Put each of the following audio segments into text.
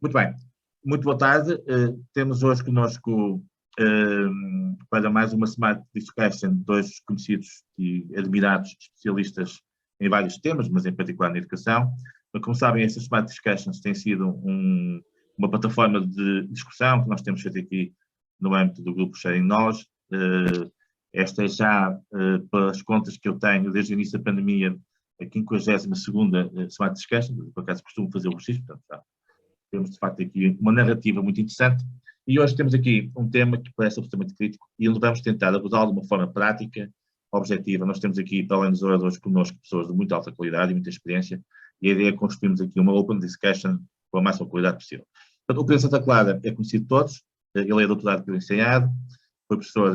Muito bem, muito boa tarde. Temos hoje conosco para mais uma Smart Discussion dois conhecidos e admirados especialistas em vários temas, mas em particular na educação. Como sabem, estas Smart Discussions têm sido uma plataforma de discussão que nós temos feito aqui no âmbito do grupo Sharing Knowledge. Esta é já, pelas contas que eu tenho, desde o início da pandemia, a 52ª Smart Discussion, por acaso costumo fazer o registro, portanto, já temos de facto aqui uma narrativa muito interessante. E hoje temos aqui um tema que parece absolutamente crítico e vamos tentar abordá-lo de uma forma prática, objetiva. Nós temos aqui, para além dos oradores, connosco pessoas de muita alta qualidade e muita experiência, e a ideia é construirmos aqui uma open discussion com a máxima qualidade possível. Portanto, o Pedro Santa Clara é conhecido de todos, ele é doutorado pelo INSEAD, foi professor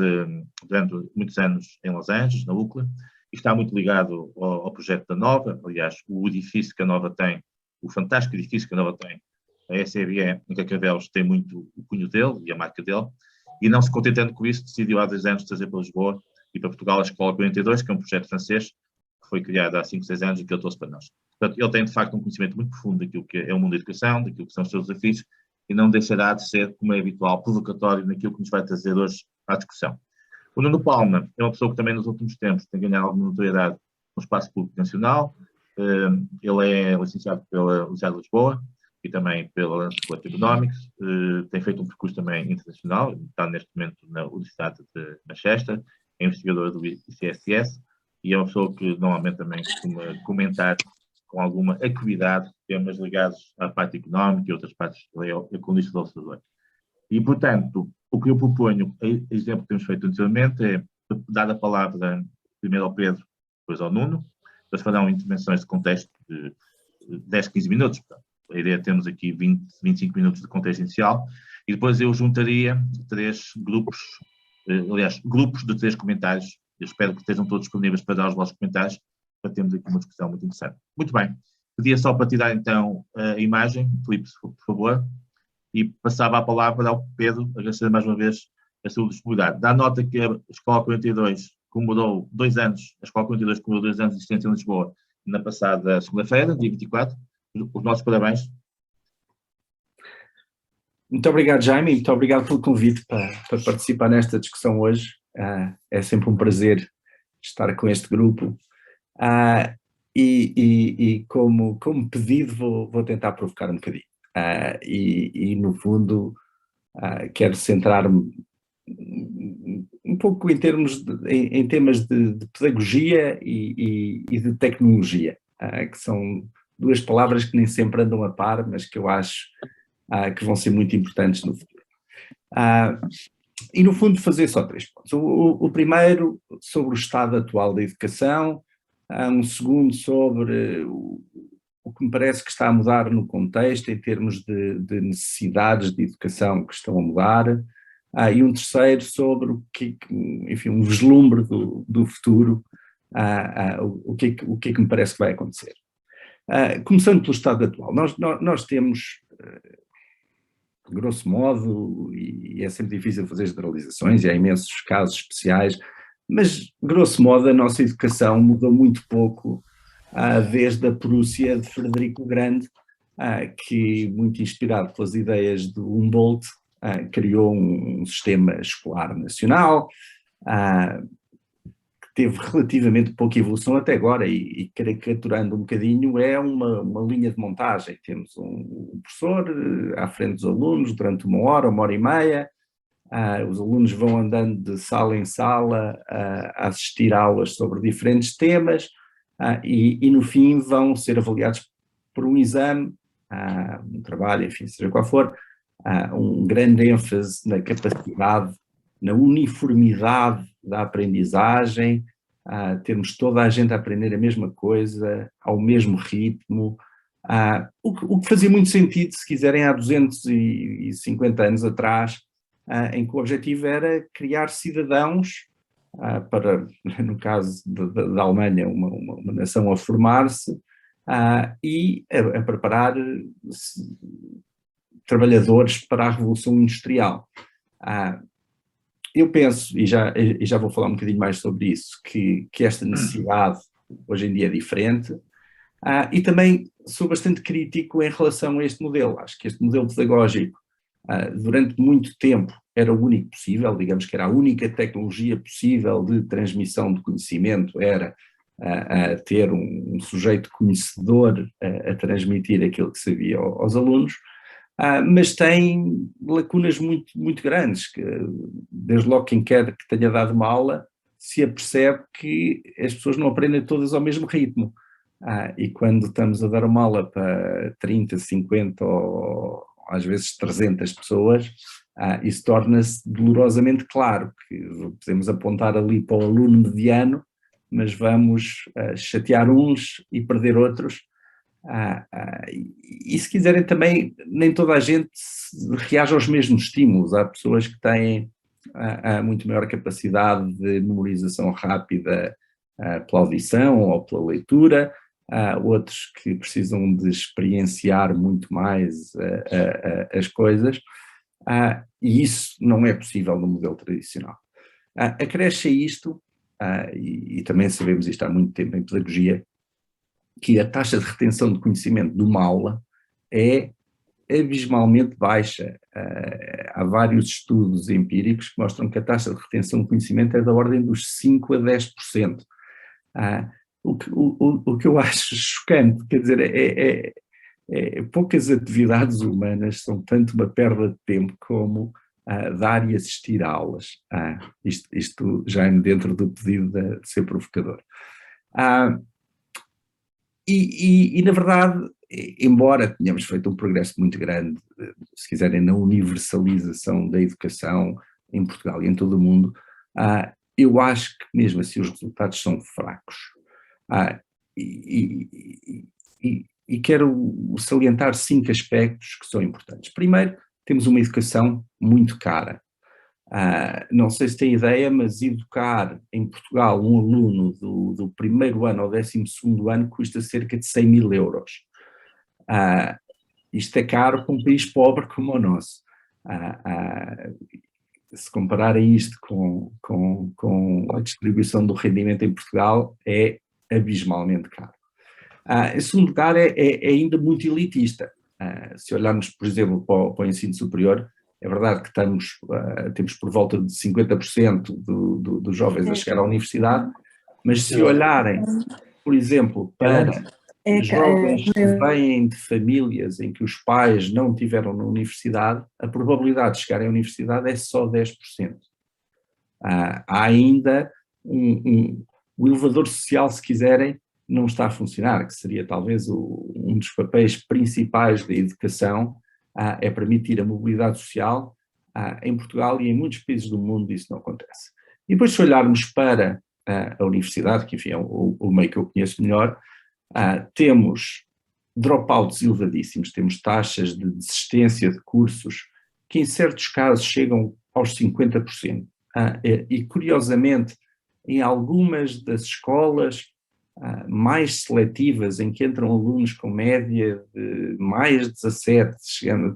durante muitos anos em Los Angeles, na UCLA, e está muito ligado ao projeto da Nova. Aliás, o edifício que a Nova tem, o fantástico edifício que a Nova tem, a SEBE em Carcavelos, tem muito o cunho dele e a marca dele, e não se contentando com isso, decidiu há 2 anos trazer para Lisboa e para Portugal a Escola 42, que é um projeto francês que foi criado há 5, 6 anos e que ele trouxe para nós. Portanto, ele tem de facto um conhecimento muito profundo daquilo que é o mundo da educação, daquilo que são os seus desafios, e não deixará de ser, como é habitual, provocatório naquilo que nos vai trazer hoje à discussão. O Nuno Palma é uma pessoa que também nos últimos tempos tem ganhado alguma notoriedade no espaço público nacional. Ele é licenciado pela Universidade de Lisboa e também pela School of Economics, tem feito um percurso também internacional, está neste momento na Universidade de Manchester, é investigador do ICSS e é uma pessoa que normalmente também costuma comentar com alguma acuidade temas ligados à parte económica e outras partes da condição do observador. E, portanto, o que eu proponho, exemplo que temos feito anteriormente, é dar a palavra primeiro ao Pedro, depois ao Nuno, eles farão intervenções de contexto de 10, 15 minutos. Portanto, a ideia é termos aqui 20, 25 minutos de contexto inicial, e depois eu juntaria 3 grupos, aliás, grupos de 3 comentários. Eu espero que estejam todos disponíveis para dar os vossos comentários, para termos aqui uma discussão muito interessante. Muito bem. Pedia só para tirar então a imagem, Filipe, por favor, e passava a palavra ao Pedro, agradecer mais uma vez a sua disponibilidade. Dá nota que a Escola 42 comemorou 2 anos, a Escola 42 comemorou 2 anos de existência em Lisboa na passada segunda-feira, dia 24. Os nossos parabéns. Muito obrigado, Jaime, muito obrigado pelo convite para participar nesta discussão hoje. É sempre um prazer estar com este grupo. E como pedido, vou tentar provocar um bocadinho. No fundo, quero centrar-me um pouco em temas de pedagogia e de tecnologia, que são 2 palavras que nem sempre andam a par, mas que eu acho que vão ser muito importantes no futuro. E, no fundo, fazer só 3 pontos. O primeiro, sobre o estado atual da educação, um segundo sobre o que me parece que está a mudar no contexto, em termos de necessidades de educação que estão a mudar, e um terceiro sobre enfim, um vislumbre do futuro, o que é que me parece que vai acontecer. Começando pelo estado atual, nós temos, grosso modo, e é sempre difícil fazer generalizações, e há imensos casos especiais, mas, grosso modo, a nossa educação mudou muito pouco desde a Prússia de Frederico o Grande, que, muito inspirado pelas ideias de Humboldt, criou um sistema escolar nacional, que teve relativamente pouca evolução até agora, e caricaturando um bocadinho, é uma linha de montagem. Temos um professor à frente dos alunos durante 1 hora, 1 hora e meia, os alunos vão andando de sala em sala a assistir a aulas sobre diferentes temas, e no fim vão ser avaliados por um exame, um trabalho, enfim, seja qual for, um grande ênfase na capacidade, na uniformidade da aprendizagem, termos toda a gente a aprender a mesma coisa, ao mesmo ritmo, o que fazia muito sentido, se quiserem, há 250 anos atrás, em que o objetivo era criar cidadãos para, no caso da Alemanha, uma nação a formar-se e a preparar trabalhadores para a Revolução Industrial. Eu penso, e já vou falar um bocadinho mais sobre isso, que esta necessidade hoje em dia é diferente, E também sou bastante crítico em relação a este modelo. Acho que este modelo pedagógico, durante muito tempo, era o único possível, digamos que era a única tecnologia possível de transmissão de conhecimento, era ter um sujeito conhecedor a transmitir aquilo que sabia aos alunos, mas tem lacunas muito, muito grandes, que desde logo quem quer que tenha dado uma aula se apercebe que as pessoas não aprendem todas ao mesmo ritmo. E quando estamos a dar uma aula para 30, 50 ou às vezes 300 pessoas, isso torna-se dolorosamente claro, que podemos apontar ali para o aluno mediano, mas vamos chatear uns e perder outros. E se quiserem também, nem toda a gente reage aos mesmos estímulos. Há pessoas que têm muito maior capacidade de memorização rápida pela audição ou pela leitura, outros que precisam de experienciar muito mais as coisas, e isso não é possível no modelo tradicional. Acresce a isto, e também sabemos isto há muito tempo em pedagogia, que a taxa de retenção de conhecimento de uma aula é abismalmente baixa. Há vários estudos empíricos que mostram que a taxa de retenção de conhecimento é da ordem dos 5 a 10%. O que eu acho chocante, quer dizer, poucas atividades humanas são tanto uma perda de tempo como dar e assistir a aulas. Isto já é dentro do pedido de ser provocador. E, na verdade, embora tenhamos feito um progresso muito grande, se quiserem, na universalização da educação em Portugal e em todo o mundo, eu acho que mesmo assim os resultados são fracos. E quero salientar 5 aspectos que são importantes. Primeiro, temos uma educação muito cara. Não sei se tem ideia, mas educar em Portugal um aluno do primeiro ano ao 12º ano custa cerca de 100 mil euros. Isto é caro para um país pobre como o nosso. Se compararem isto com a distribuição do rendimento em Portugal, é abismalmente caro. Em segundo lugar, é ainda muito elitista. Se olharmos, por exemplo, para o ensino superior, é verdade que temos por volta de 50% dos jovens a chegar à universidade, mas se olharem, por exemplo, para jovens que vêm de famílias em que os pais não tiveram na universidade, a probabilidade de chegarem à universidade é só 10%. Há ainda o elevador social, se quiserem, não está a funcionar, que seria talvez um dos papéis principais da educação, é permitir a mobilidade social. Em Portugal e em muitos países do mundo isso não acontece. E depois, se olharmos para a universidade, que enfim é o meio que eu conheço melhor, temos dropouts elevadíssimos, temos taxas de desistência de cursos que em certos casos chegam aos 50%. E curiosamente, em algumas das escolas mais seletivas, em que entram alunos com média de mais 17,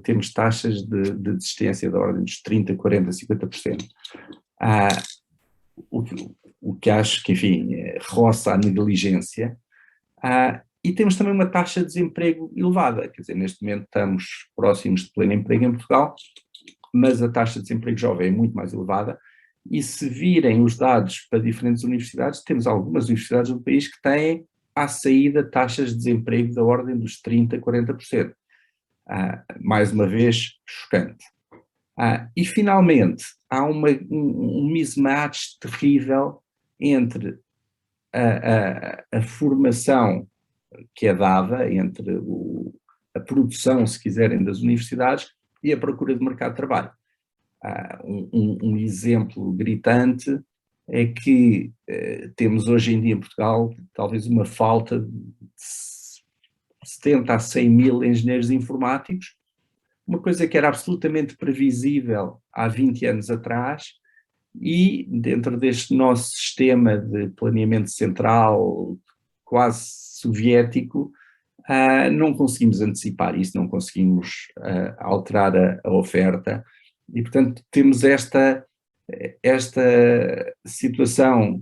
temos taxas de desistência da ordem dos 30%, 40%, 50%. O que acho que, enfim, roça a negligência. E temos também uma taxa de desemprego elevada, quer dizer, neste momento estamos próximos de pleno emprego em Portugal, mas a taxa de desemprego jovem é muito mais elevada. E se virem os dados para diferentes universidades, temos algumas universidades do país que têm à saída taxas de desemprego da ordem dos 30%, 40%. Mais uma vez, chocante. E finalmente, há um mismatch terrível entre a formação que é dada, entre a produção, se quiserem, das universidades e a procura de mercado de trabalho. Um exemplo gritante é que temos hoje em dia em Portugal talvez uma falta de 70 a 100 mil engenheiros informáticos, uma coisa que era absolutamente previsível há 20 anos atrás, e dentro deste nosso sistema de planeamento central quase soviético, não conseguimos antecipar isso, não conseguimos alterar a oferta. E, portanto, temos esta situação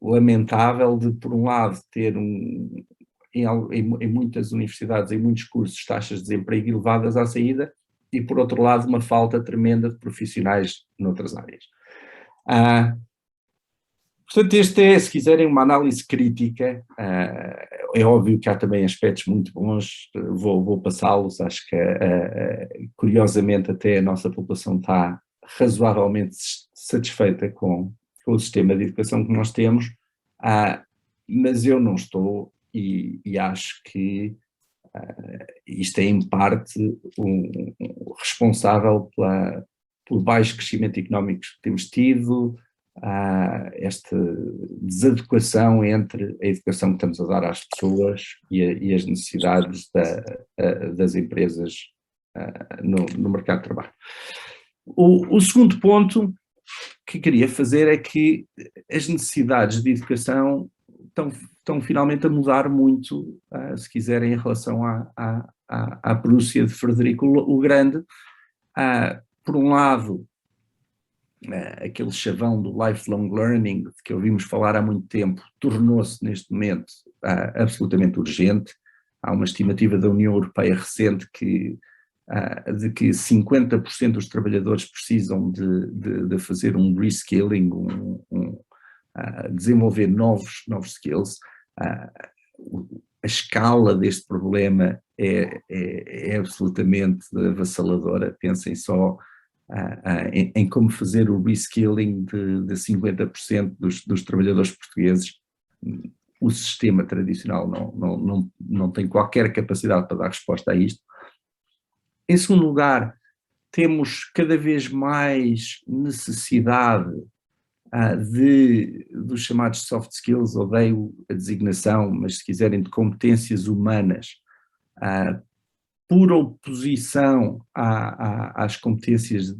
lamentável de, por um lado, ter em muitas universidades, em muitos cursos, taxas de desemprego elevadas à saída, e, por outro lado, uma falta tremenda de profissionais noutras áreas. Portanto, este é, se quiserem, uma análise crítica. É óbvio que há também aspectos muito bons, vou passá-los. Acho que, curiosamente, até a nossa população está razoavelmente satisfeita com o sistema de educação que nós temos, mas eu não estou, e acho que isto é, em parte, responsável pelo baixo crescimento económico que temos tido, esta desadequação entre a educação que estamos a dar às pessoas e as necessidades das empresas no mercado de trabalho. O segundo ponto que queria fazer é que as necessidades de educação estão finalmente a mudar muito, se quiserem, em relação à Prússia de Frederico o Grande. Por um lado, aquele chavão do lifelong learning, de que ouvimos falar há muito tempo, tornou-se neste momento absolutamente urgente. Há uma estimativa da União Europeia recente de que 50% dos trabalhadores precisam de fazer um reskilling, desenvolver novos skills. A escala deste problema é absolutamente avassaladora. Pensem só em como fazer o reskilling de 50% dos trabalhadores portugueses. O sistema tradicional não tem qualquer capacidade para dar resposta a isto. Em segundo lugar, temos cada vez mais necessidade dos chamados soft skills, odeio a designação, mas se quiserem, de competências humanas, por oposição às competências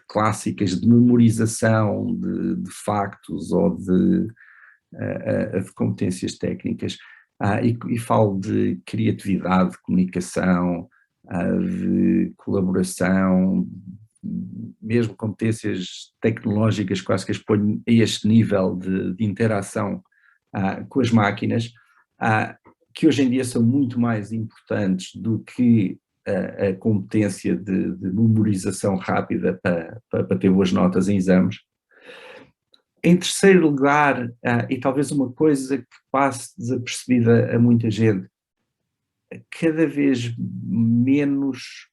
clássicas de memorização de factos ou de competências técnicas, e falo de criatividade, de comunicação, de colaboração, mesmo competências tecnológicas, quase que as ponho a este nível de interação com as máquinas, que hoje em dia são muito mais importantes do que a competência de memorização rápida para ter boas notas em exames. Em terceiro lugar, e talvez uma coisa que passe desapercebida a muita gente, cada vez menos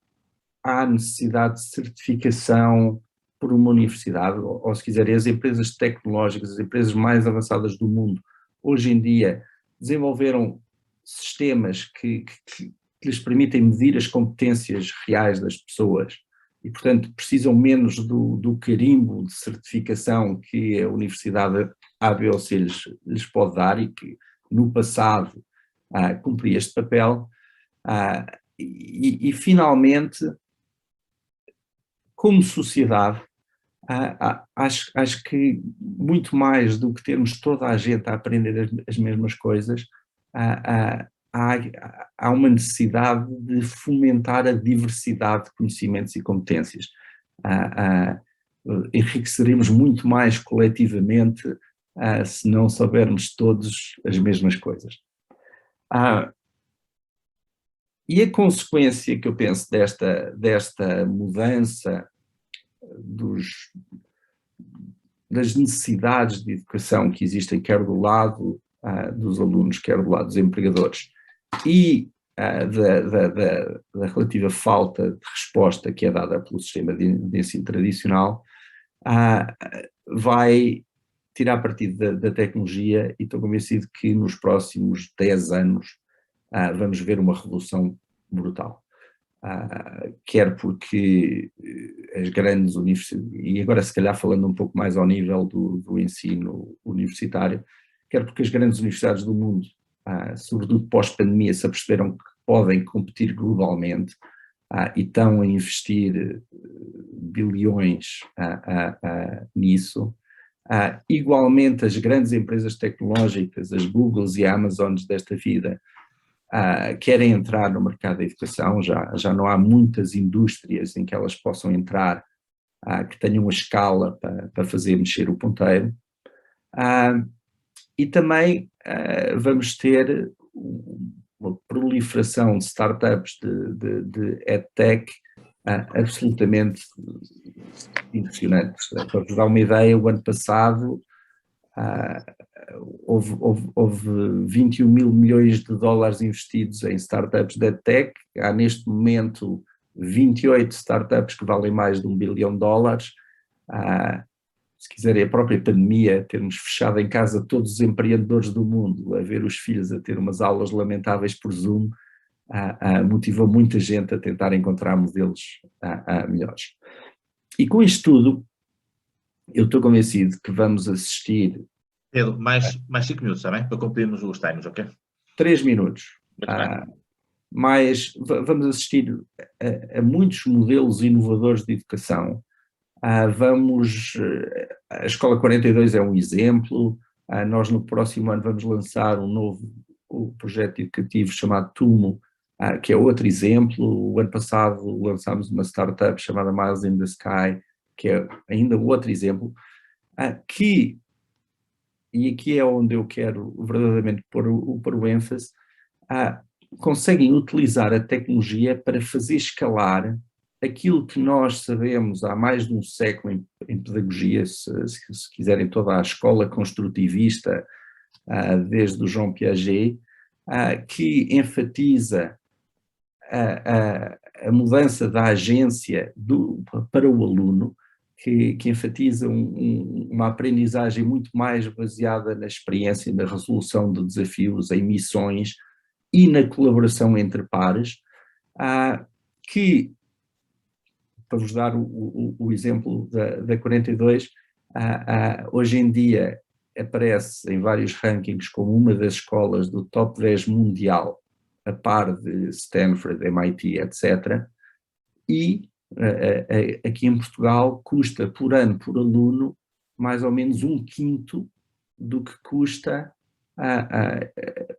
há necessidade de certificação por uma universidade, ou se quiserem, as empresas tecnológicas, as empresas mais avançadas do mundo, hoje em dia desenvolveram sistemas que lhes permitem medir as competências reais das pessoas e, portanto, precisam menos do carimbo de certificação que a universidade A, B ou C lhes pode dar, e que no passado cumpria este papel. E finalmente, como sociedade, acho que muito mais do que termos toda a gente a aprender as mesmas coisas, há uma necessidade de fomentar a diversidade de conhecimentos e competências. Enriqueceremos muito mais coletivamente se não soubermos todos as mesmas coisas. E a consequência que eu penso desta mudança das necessidades de educação que existem, quer do lado dos alunos, quer do lado dos empregadores, e da relativa falta de resposta que é dada pelo sistema de ensino tradicional, vai tirar partido da tecnologia, e estou convencido que nos próximos 10 anos vamos ver uma revolução brutal. Quer porque as grandes universidades, e agora se calhar falando um pouco mais ao nível do ensino universitário, quer porque as grandes universidades do mundo, sobretudo pós-pandemia, se aperceberam que podem competir globalmente e estão a investir bilhões nisso. Igualmente, as grandes empresas tecnológicas, as Googles e Amazons desta vida, querem entrar no mercado da educação. Já não há muitas indústrias em que elas possam entrar que tenham a escala para fazer mexer o ponteiro. E também vamos ter uma proliferação de startups de EdTech absolutamente impressionantes. Para vos dar uma ideia, o ano passado houve 21 mil milhões de dólares investidos em startups de EdTech. Há neste momento 28 startups que valem mais de $1 bilhão. Se quiserem, a própria pandemia, termos fechado em casa todos os empreendedores do mundo, a ver os filhos a ter umas aulas lamentáveis por Zoom, motivou muita gente a tentar encontrar modelos melhores. E com isto tudo, eu estou convencido que vamos assistir... Pedro, mais 5 minutos, está bem? Para cumprirmos os times, ok? 3 minutos. Mas vamos assistir a muitos modelos inovadores de educação. A Escola 42 é um exemplo. Nós no próximo ano vamos lançar um novo projeto educativo chamado Tumo, que é outro exemplo. O ano passado lançámos uma startup chamada Miles in the Sky, que é ainda outro exemplo, e aqui é onde eu quero verdadeiramente pôr o ênfase, conseguem utilizar a tecnologia para fazer escalar aquilo que nós sabemos há mais de um século em pedagogia, se quiserem, toda a escola construtivista, desde o Jean Piaget, que enfatiza a mudança da agência para o aluno, que enfatiza uma aprendizagem muito mais baseada na experiência, na resolução de desafios, em missões e na colaboração entre pares, que, para vos dar o exemplo da 42, hoje em dia aparece em vários rankings como uma das escolas do top 10 mundial, a par de Stanford, MIT, etc. E aqui em Portugal custa por ano, por aluno, mais ou menos 1/5 do que custa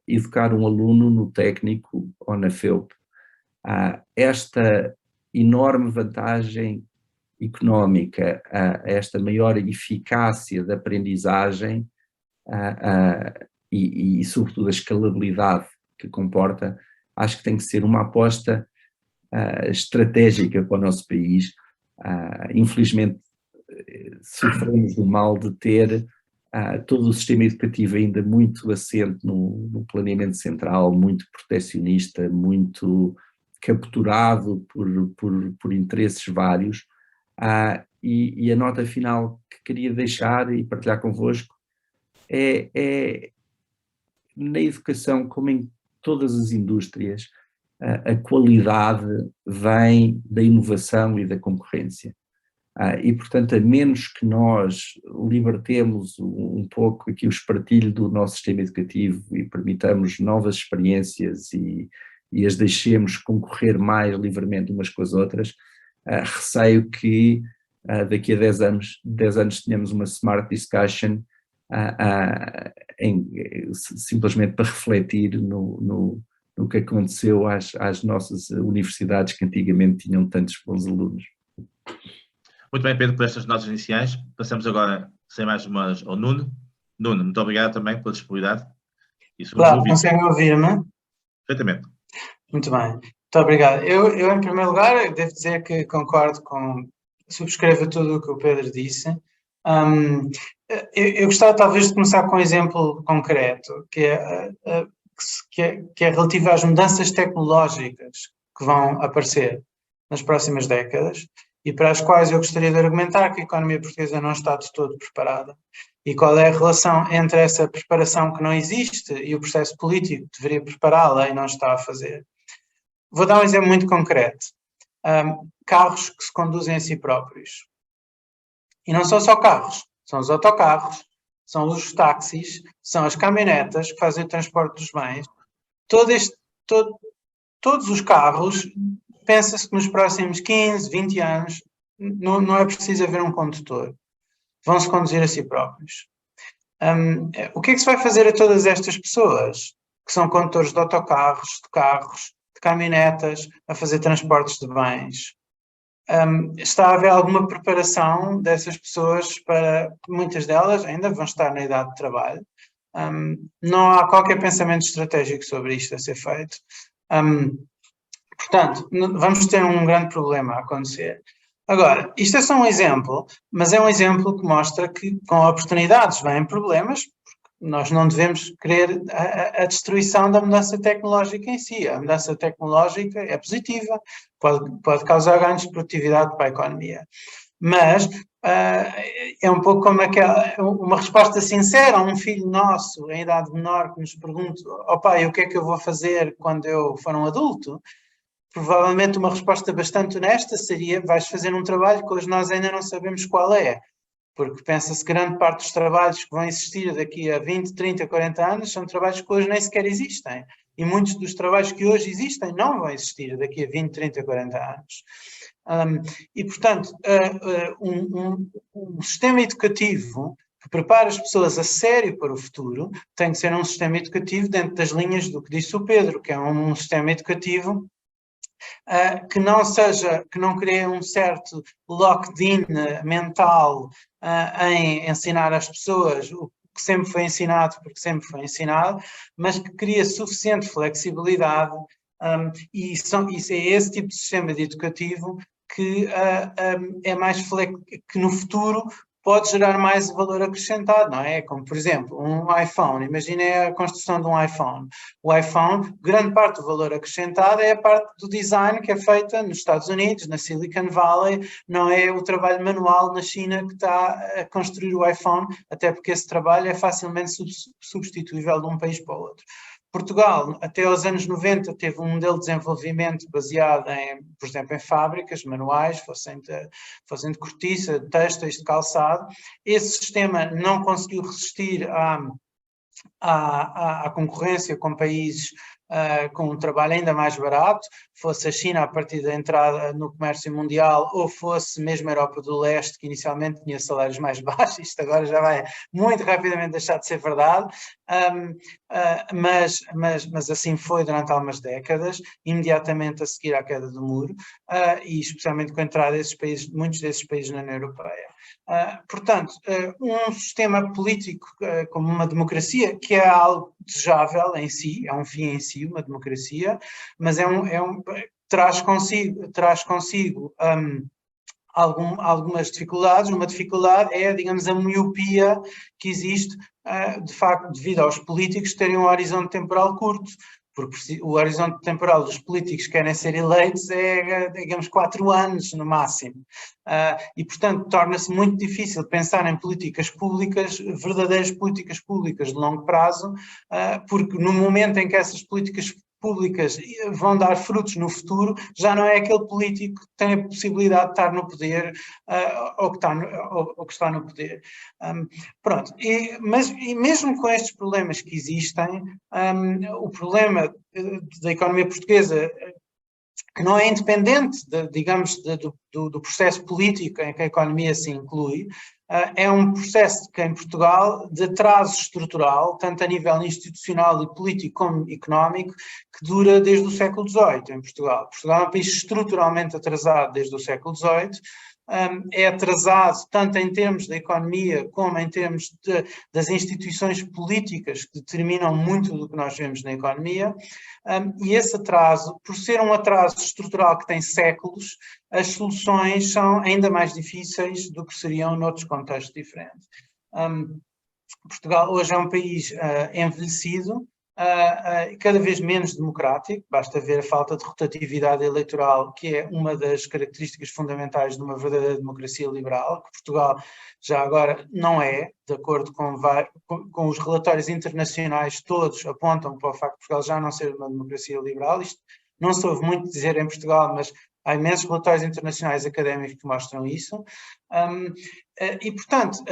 educar um aluno no técnico ou na FEUP. Esta enorme vantagem económica, esta maior eficácia da aprendizagem e sobretudo a escalabilidade que comporta, acho que tem que ser uma aposta estratégica para o nosso país. Infelizmente sofremos do mal de ter todo o sistema educativo ainda muito assente no planeamento central, muito protecionista, muito capturado por interesses vários, e a nota final que queria deixar e partilhar convosco é na educação, como em todas as indústrias, a qualidade vem da inovação e da concorrência. E, portanto, a menos que nós libertemos um pouco aqui o espartilho do nosso sistema educativo e permitamos novas experiências e as deixemos concorrer mais livremente umas com as outras, receio que daqui a 10 anos tenhamos uma smart discussion simplesmente para refletir no que aconteceu às nossas universidades que antigamente tinham tantos bons alunos. Muito bem, Pedro, por estas notas iniciais. Passamos agora, sem mais umas, ao Nuno. Nuno, muito obrigado também pela disponibilidade. Claro, conseguem ouvir-me? Perfeitamente. Muito bem, muito obrigado. Eu, em primeiro lugar, devo dizer que concordo subscrevo tudo o que o Pedro disse. Eu gostava talvez de começar com um exemplo concreto, que é relativo às mudanças tecnológicas que vão aparecer nas próximas décadas e para as quais eu gostaria de argumentar que a economia portuguesa não está de todo preparada. E qual é a relação entre essa preparação que não existe e o processo político que deveria prepará-la e não está a fazer? Vou dar um exemplo muito concreto. Carros que se conduzem a si próprios. E não são só carros, são os autocarros, são os táxis, são as caminhonetas que fazem o transporte dos bens. Todos os carros, pensa-se que nos próximos 15, 20 anos não é preciso haver um condutor. Vão-se conduzir a si próprios. O que é que se vai fazer a todas estas pessoas que são condutores de autocarros, de carros, de caminhonetas, a fazer transportes de bens? Está a haver alguma preparação dessas pessoas para... Muitas delas ainda vão estar na idade de trabalho. Não há qualquer pensamento estratégico sobre isto a ser feito. Portanto, vamos ter um grande problema a acontecer. Agora, isto é só um exemplo, mas é um exemplo que mostra que com oportunidades vêm problemas. Nós não devemos querer a destruição da mudança tecnológica em si. A mudança tecnológica é positiva, pode causar ganhos de produtividade para a economia. Mas é um pouco como uma resposta sincera a um filho nosso em idade menor que nos pergunta: ó pai, o que é que eu vou fazer quando eu for um adulto? Provavelmente uma resposta bastante honesta seria: vais fazer um trabalho que hoje nós ainda não sabemos qual é. Porque pensa-se que grande parte dos trabalhos que vão existir daqui a 20, 30, 40 anos são trabalhos que hoje nem sequer existem. E muitos dos trabalhos que hoje existem não vão existir daqui a 20, 30, 40 anos. E, portanto, um sistema educativo que prepara as pessoas a sério para o futuro tem que ser um sistema educativo dentro das linhas do que disse o Pedro, que é um sistema educativo que não crê um certo locked-in mental em ensinar às pessoas o que sempre foi ensinado, porque sempre foi ensinado, mas que cria suficiente flexibilidade, e é esse tipo de sistema educativo que é mais que no futuro pode gerar mais valor acrescentado, não é? Como, por exemplo, um iPhone. Imaginem a construção de um iPhone. O iPhone, grande parte do valor acrescentado é a parte do design que é feita nos Estados Unidos, na Silicon Valley, não é o trabalho manual na China que está a construir o iPhone, até porque esse trabalho é facilmente substituível de um país para o outro. Portugal, até aos anos 90, teve um modelo de desenvolvimento baseado por exemplo, em fábricas manuais, fossem de cortiça, de têxteis, de calçado. Esse sistema não conseguiu resistir à concorrência com países com um trabalho ainda mais barato, fosse a China a partir da entrada no comércio mundial, ou fosse mesmo a Europa do Leste, que inicialmente tinha salários mais baixos. Isto agora já vai muito rapidamente deixar de ser verdade, mas assim foi durante algumas décadas, imediatamente a seguir à queda do muro, e especialmente com a entrada desses países, muitos desses países na União Europeia. Portanto, um sistema político como uma democracia, que é algo desejável em si, é um fim em si, uma democracia, mas traz consigo algumas dificuldades. Uma dificuldade é, digamos, a miopia que existe, de facto, devido aos políticos terem um horizonte temporal curto, porque o horizonte temporal dos políticos que querem ser eleitos é, digamos, 4 anos no máximo. E, portanto, torna-se muito difícil pensar em políticas públicas, verdadeiras políticas públicas de longo prazo, porque no momento em que essas políticas públicas vão dar frutos no futuro, já não é aquele político que tem a possibilidade de estar no poder ou que está no poder. Pronto, mas mesmo com estes problemas que existem, o problema da economia portuguesa, que não é independente, digamos, do processo político em que a economia se inclui, é um processo que em Portugal de atraso estrutural, tanto a nível institucional e político como económico, que dura desde o século XVIII em Portugal. Portugal é um país estruturalmente atrasado desde o século XVIII, é atrasado tanto em termos da economia como em termos das instituições políticas que determinam muito do que nós vemos na economia, e esse atraso, por ser um atraso estrutural que tem séculos, as soluções são ainda mais difíceis do que seriam noutros contextos diferentes. Portugal hoje é um país envelhecido, cada vez menos democrático. Basta ver a falta de rotatividade eleitoral, que é uma das características fundamentais de uma verdadeira democracia liberal, que Portugal já agora não é, de acordo com os relatórios internacionais, todos apontam para o facto de Portugal já não ser uma democracia liberal. Isto não se ouve muito dizer em Portugal, mas há imensos relatórios internacionais académicos que mostram isso. E, portanto,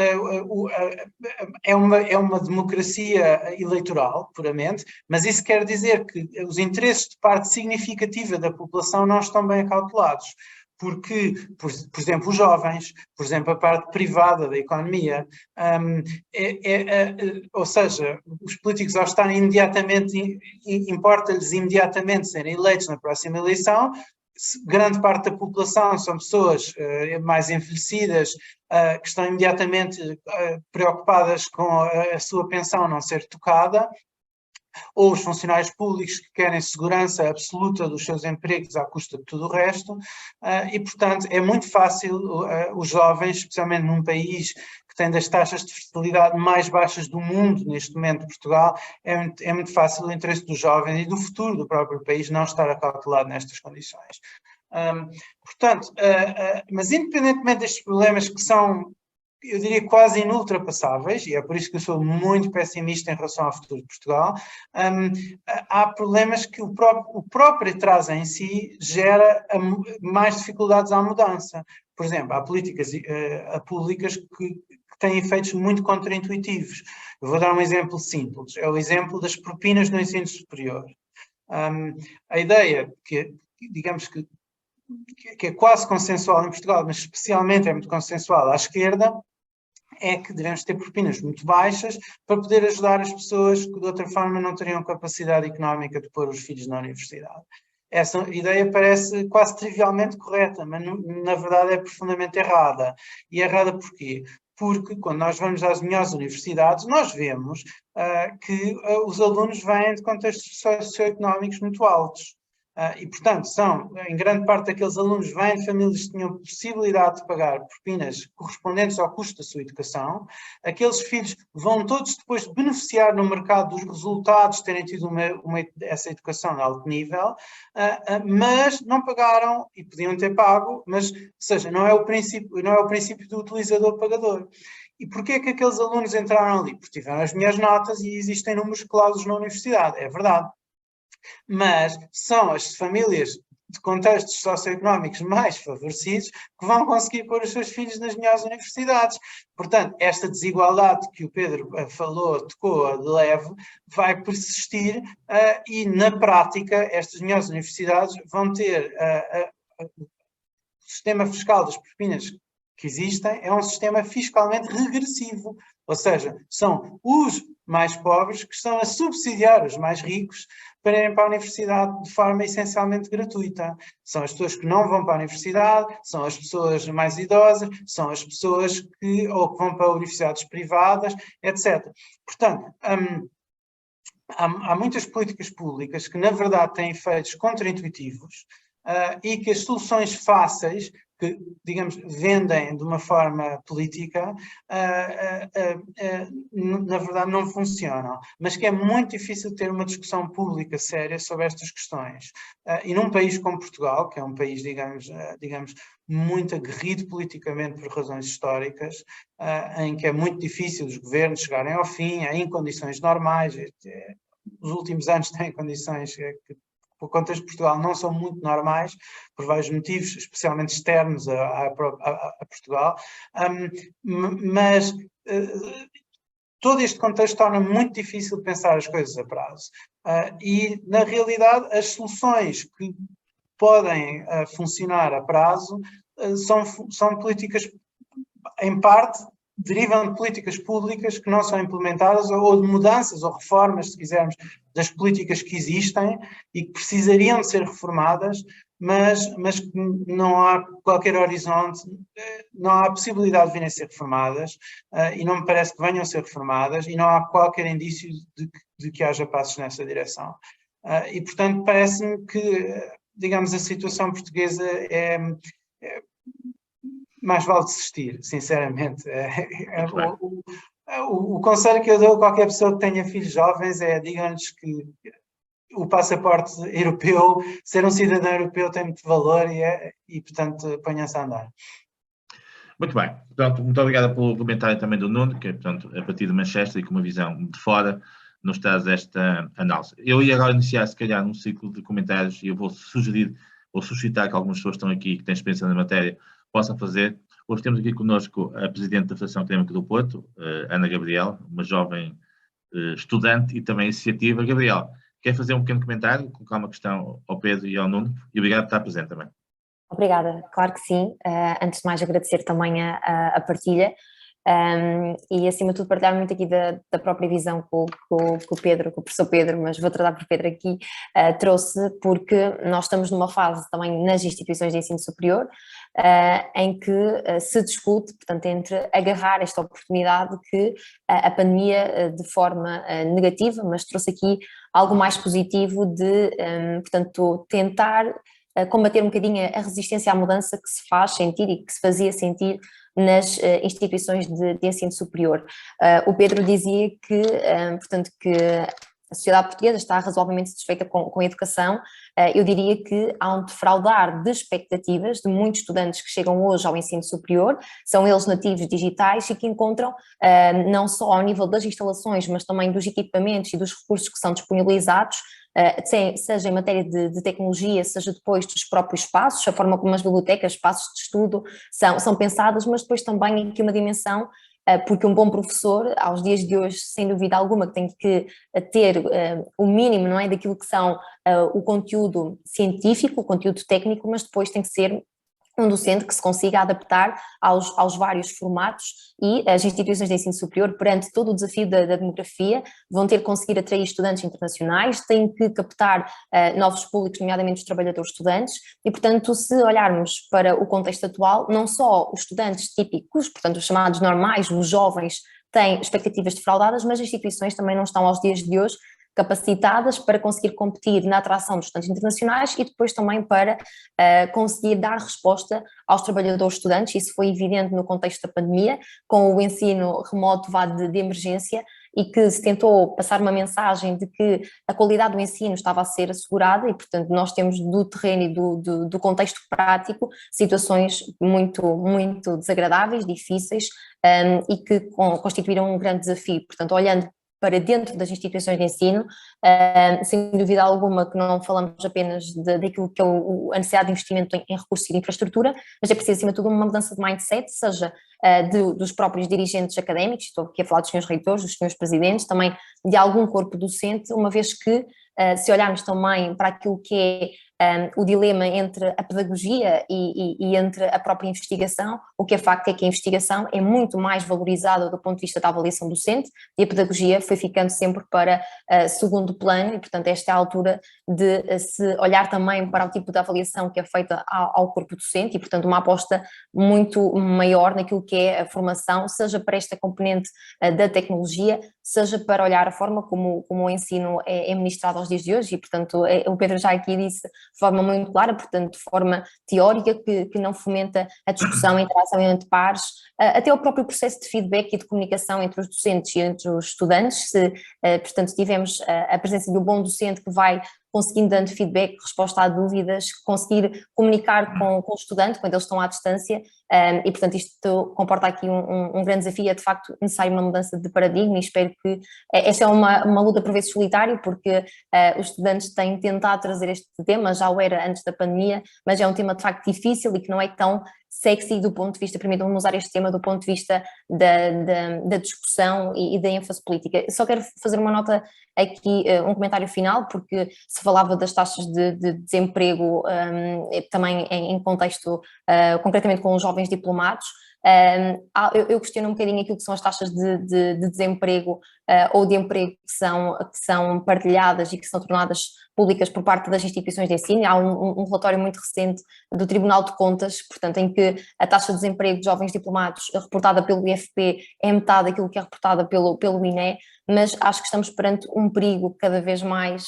é uma democracia eleitoral, puramente, mas isso quer dizer que os interesses de parte significativa da população não estão bem acautelados. Porque, por exemplo, os jovens, por exemplo, a parte privada da economia, ou seja, os políticos ao estarem imediatamente, importa-lhes imediatamente serem eleitos na próxima eleição, grande parte da população são pessoas mais envelhecidas, que estão imediatamente preocupadas com a sua pensão não ser tocada, ou os funcionários públicos que querem segurança absoluta dos seus empregos à custa de tudo o resto, e, portanto, é muito fácil os jovens, especialmente num país que tem das taxas de fertilidade mais baixas do mundo, neste momento, Portugal, é muito fácil o interesse dos jovens e do futuro do próprio país não estar acautelado nestas condições. Portanto, mas independentemente destes problemas que são, eu diria, quase inultrapassáveis, e é por isso que eu sou muito pessimista em relação ao futuro de Portugal, há problemas que o próprio atraso em si gera mais dificuldades à mudança. Por exemplo, há políticas públicas que têm efeitos muito contraintuitivos. Eu vou dar um exemplo simples, é o exemplo das propinas no ensino superior. A ideia que, digamos que é quase consensual em Portugal, mas especialmente é muito consensual à esquerda, é que devemos ter propinas muito baixas para poder ajudar as pessoas que de outra forma não teriam capacidade económica de pôr os filhos na universidade. Essa ideia parece quase trivialmente correta, mas na verdade é profundamente errada. E errada porquê? Porque quando nós vamos às melhores universidades, nós vemos que os alunos vêm de contextos socioeconómicos muito altos. E, portanto, em grande parte daqueles alunos vêm de famílias que tinham possibilidade de pagar propinas correspondentes ao custo da sua educação. Aqueles filhos vão todos depois beneficiar no mercado dos resultados de terem tido essa educação de alto nível, mas não pagaram e podiam ter pago, mas, ou seja, não é o princípio do utilizador-pagador. E porquê é que aqueles alunos entraram ali? Porque tiveram as melhores notas e existem números clausos na universidade, é verdade. Mas são as famílias de contextos socioeconómicos mais favorecidos que vão conseguir pôr os seus filhos nas melhores universidades. Portanto, esta desigualdade que o Pedro tocou de leve, vai persistir e, na prática, estas melhores universidades vão ter o sistema fiscal das propinas que existem, é um sistema fiscalmente regressivo, ou seja, são os mais pobres que estão a subsidiar os mais ricos para irem para a universidade de forma essencialmente gratuita. São as pessoas que não vão para a universidade, são as pessoas mais idosas, são as pessoas que vão para universidades privadas, etc. Portanto, há muitas políticas públicas que, na verdade, têm efeitos contraintuitivos e que as soluções fáceis, que, digamos, vendem de uma forma política, na verdade não funcionam, mas que é muito difícil ter uma discussão pública séria sobre estas questões. E num país como Portugal, que é um país, digamos, muito aguerrido politicamente por razões históricas, em que é muito difícil os governos chegarem ao fim, em condições normais. Os últimos anos têm condições que, o contexto de Portugal, não são muito normais, por vários motivos, especialmente externos a Portugal, mas todo este contexto torna muito difícil pensar as coisas a prazo. E, na realidade, as soluções que podem funcionar a prazo são políticas, em parte, derivam de políticas públicas que não são implementadas, ou de mudanças ou reformas, se quisermos, das políticas que existem e que precisariam de ser reformadas, mas que não há qualquer horizonte, não há possibilidade de virem a ser reformadas, e não me parece que venham a ser reformadas, e não há qualquer indício de que haja passos nessa direção. E, portanto, parece-me que, digamos, a situação portuguesa mais vale desistir, sinceramente. O conselho que eu dou a qualquer pessoa que tenha filhos jovens é: digam-lhes que o passaporte europeu, ser um cidadão europeu tem muito valor e portanto, ponham-se a andar. Muito bem. Portanto, muito obrigado pelo comentário também do Nuno, que é, portanto, a partir de Manchester e com uma visão de fora, nos traz esta análise. Eu ia agora iniciar, se calhar, um ciclo de comentários e eu vou suscitar que algumas pessoas que estão aqui, que têm experiência na matéria, possam fazer. Hoje temos aqui connosco a Presidente da Federação Académica do Porto, Ana Gabriel, uma jovem estudante e também iniciativa. Gabriel, quer fazer um pequeno comentário, colocar uma questão ao Pedro e ao Nuno? E obrigado por estar presente também. Obrigada, claro que sim. Antes de mais agradecer também a partilha. E acima de tudo partilhar muito aqui da própria visão que o Pedro, que o professor Pedro, mas vou tratar por Pedro aqui, trouxe, porque nós estamos numa fase também nas instituições de ensino superior, em que se discute, portanto, entre agarrar esta oportunidade que a pandemia, de forma negativa, mas trouxe aqui algo mais positivo de, portanto, tentar combater um bocadinho a resistência à mudança que se faz sentir e que se fazia sentir nas instituições de ensino superior. O Pedro dizia que, portanto, que a sociedade portuguesa está razoavelmente satisfeita com a educação. Eu diria que há um defraudar de expectativas de muitos estudantes que chegam hoje ao ensino superior, são eles nativos digitais e que encontram, não só ao nível das instalações, mas também dos equipamentos e dos recursos que são disponibilizados, seja em matéria de tecnologia, seja depois dos próprios espaços, a forma como as bibliotecas, espaços de estudo são pensadas, mas depois também aqui uma dimensão, porque um bom professor, aos dias de hoje, sem dúvida alguma, que tem que ter o mínimo, não é, daquilo que são o conteúdo científico, o conteúdo técnico, mas depois tem que ser um docente que se consiga adaptar aos vários formatos, e as instituições de ensino superior, perante todo o desafio da demografia, vão ter que conseguir atrair estudantes internacionais, têm que captar novos públicos, nomeadamente os trabalhadores estudantes, e portanto, se olharmos para o contexto atual, não só os estudantes típicos, portanto os chamados normais, os jovens, têm expectativas defraudadas, mas as instituições também não estão aos dias de hoje capacitadas para conseguir competir na atração dos estudantes internacionais e depois também para conseguir dar resposta aos trabalhadores estudantes. Isso foi evidente no contexto da pandemia, com o ensino remoto de emergência, e que se tentou passar uma mensagem de que a qualidade do ensino estava a ser assegurada, e portanto nós temos do terreno e do contexto prático situações muito, muito desagradáveis, difíceis, e que constituíram um grande desafio. Portanto, olhando para dentro das instituições de ensino, sem dúvida alguma que não falamos apenas daquilo que é a necessidade de investimento em recursos e de infraestrutura, mas é preciso, acima de tudo, uma mudança de mindset, seja dos próprios dirigentes académicos, estou aqui a falar dos senhores reitores, dos senhores presidentes, também de algum corpo docente, uma vez que, se olharmos também para aquilo que é o dilema entre a pedagogia e entre a própria investigação, o que é facto é que a investigação é muito mais valorizada do ponto de vista da avaliação docente, e a pedagogia foi ficando sempre para segundo plano, e portanto esta é a altura de se olhar também para o tipo de avaliação que é feita ao corpo docente, e portanto uma aposta muito maior naquilo que é a formação, seja para esta componente da tecnologia, seja para olhar a forma como o ensino é ministrado aos dias de hoje, e portanto o Pedro já aqui disse de forma muito clara, portanto de forma teórica, que não fomenta a discussão, a interação entre pares, até o próprio processo de feedback e de comunicação entre os docentes e entre os estudantes. Se portanto tivemos a presença de um bom docente que vai conseguindo dando feedback, resposta a dúvidas, conseguir comunicar com o estudante quando eles estão à distância, e portanto isto comporta aqui um grande desafio. É de facto necessário uma mudança de paradigma, e espero que esta é uma luta por vezes solitária, porque os estudantes têm tentado trazer este tema, já o era antes da pandemia, mas é um tema de facto difícil e que não é tão sexy do ponto de vista, permitam-me usar este tema do ponto de vista da discussão e da ênfase política. Só quero fazer uma nota aqui, um comentário final, porque se falava das taxas de desemprego também em contexto, concretamente com os jovens diplomados. Eu questiono um bocadinho aquilo que são as taxas de desemprego ou de emprego que são partilhadas e que são tornadas públicas por parte das instituições de ensino. Há um relatório muito recente do Tribunal de Contas, portanto, em que a taxa de desemprego de jovens diplomados reportada pelo IFP é metade daquilo que é reportada pelo INE, mas acho que estamos perante um perigo cada vez mais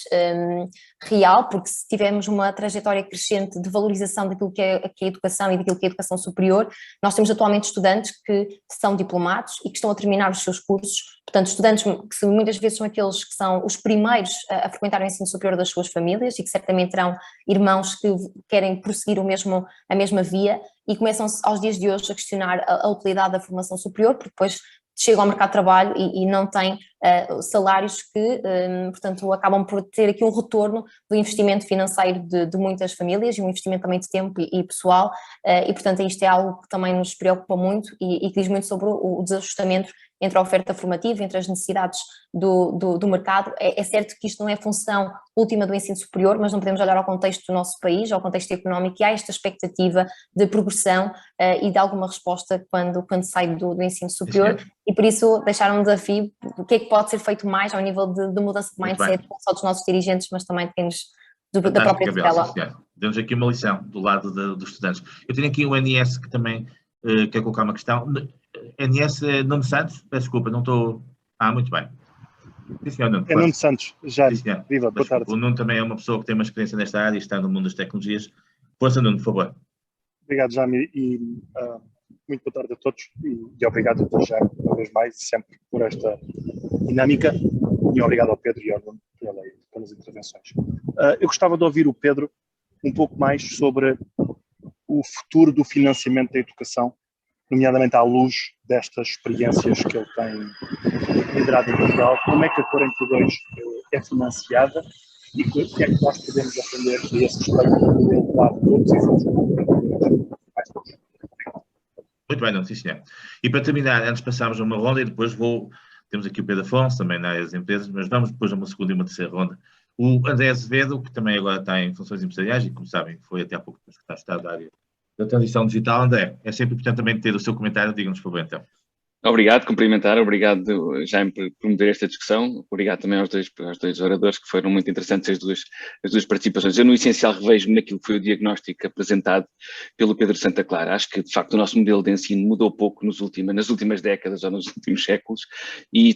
real, porque se tivermos uma trajetória crescente de valorização daquilo que é a educação e daquilo que é a educação superior, nós temos atualmente estudantes que são diplomados e que estão a terminar os seus cursos, portanto estudantes que muitas vezes são aqueles que são os primeiros a frequentar o ensino superior das suas famílias e que certamente terão irmãos que querem prosseguir a mesma via, e começam aos dias de hoje a questionar a utilidade da formação superior, porque depois chegam ao mercado de trabalho e não têm salários que, portanto, acabam por ter aqui um retorno do investimento financeiro de muitas famílias e um investimento também de tempo e pessoal, e portanto isto é algo que também nos preocupa muito e que diz muito sobre o desajustamento entre a oferta formativa, entre as necessidades do mercado. É certo que isto não é função última do ensino superior, mas não podemos olhar ao contexto do nosso país, ao contexto económico, e há esta expectativa de progressão e de alguma resposta quando sai do ensino superior, e por isso deixar um desafio, o que é que pode ser feito mais ao nível de mudança de mindset, não só dos nossos dirigentes, mas também de quem da própria tutela. Demos aqui uma lição do lado dos estudantes. Eu tenho aqui o NS que também quer colocar uma questão. NS Nuno Santos, peço desculpa, não estou... muito bem. Sim, senhor Nuno. É Nuno Santos, já. Viva, boa tarde. O Nuno também é uma pessoa que tem uma experiência nesta área e está no mundo das tecnologias. Força, Nuno, por favor. Obrigado, Jaime, e muito boa tarde a todos, e obrigado a todos já, uma vez mais, e sempre por esta dinâmica, e obrigado ao Pedro e ao Nuno pelas intervenções. Eu gostava de ouvir o Pedro um pouco mais sobre o futuro do financiamento da educação, nomeadamente à luz destas experiências que ele tem liderado em Portugal. Como é que a 42 é financiada e o que é que nós podemos aprender a esse respeito para poder levar todos e todos mais todos? Muito bem, não, sim, senhor. E para terminar, antes passarmos a uma ronda e depois temos aqui o Pedro Afonso, também na área das empresas, mas vamos depois a uma segunda e uma terceira ronda. O André Azevedo, que também agora está em funções empresariais e, como sabem, foi até há pouco tempo que está da área da transição digital. André, é sempre importante também ter o seu comentário, diga-nos, por favor, então. Obrigado, cumprimentar, obrigado, Jaime, por promover esta discussão, obrigado também aos dois oradores, que foram muito interessantes as duas participações. Eu, no essencial, revejo-me naquilo que foi o diagnóstico apresentado pelo Pedro Santa Clara. Acho que, de facto, o nosso modelo de ensino mudou pouco nas últimas décadas ou nos últimos séculos, e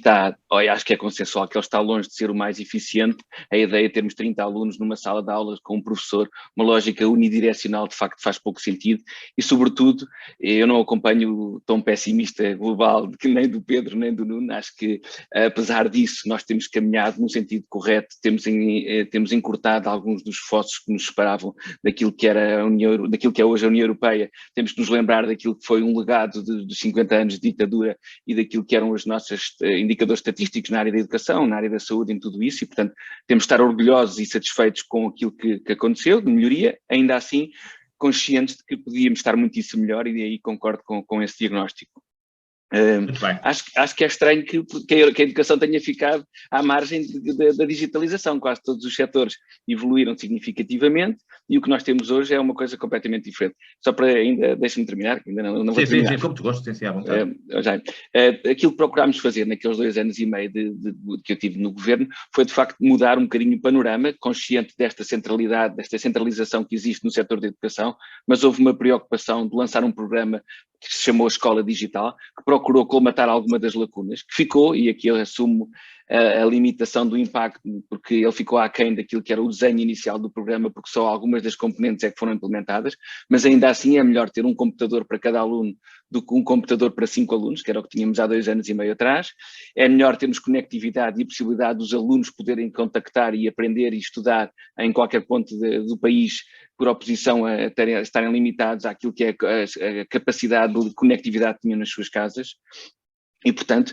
acho que é consensual que ele está longe de ser o mais eficiente. A ideia de termos 30 alunos numa sala de aulas com um professor, uma lógica unidirecional, de facto, faz pouco sentido, e, sobretudo, eu não acompanho o tom pessimista global nem do Pedro nem do Nuno. Acho que, apesar disso, nós temos caminhado no sentido correto, temos encurtado alguns dos esforços que nos separavam daquilo que era daquilo que é hoje a União Europeia. Temos que nos lembrar daquilo que foi um legado dos 50 anos de ditadura e daquilo que eram os nossos indicadores estatísticos na área da educação, na área da saúde, em tudo isso, e, portanto, temos de estar orgulhosos e satisfeitos com aquilo que aconteceu, de melhoria, ainda assim conscientes de que podíamos estar muitíssimo melhor, e aí concordo com esse diagnóstico. Acho que é estranho que a educação tenha ficado à margem da digitalização. Quase todos os setores evoluíram significativamente e o que nós temos hoje é uma coisa completamente diferente. Só para ainda, deixa-me terminar, ainda não vou terminar. Sim, como tu gostas, sim, à vontade. Aquilo que procurámos fazer naqueles 2 anos e meio que eu tive no governo foi, de facto, mudar um bocadinho o panorama, consciente desta centralidade, desta centralização que existe no setor da educação, mas houve uma preocupação de lançar um programa que se chamou Escola Digital, que procurou colmatar alguma das lacunas, que ficou, e aqui eu assumo a limitação do impacto, porque ele ficou aquém daquilo que era o desenho inicial do programa, porque só algumas das componentes é que foram implementadas, mas ainda assim é melhor ter um computador para cada aluno do que um computador para 5 alunos, que era o que tínhamos há 2 anos e meio atrás. É melhor termos conectividade e possibilidade dos alunos poderem contactar e aprender e estudar em qualquer ponto do país, por oposição a estarem limitados àquilo que é a capacidade de conectividade que tinham nas suas casas. E, portanto,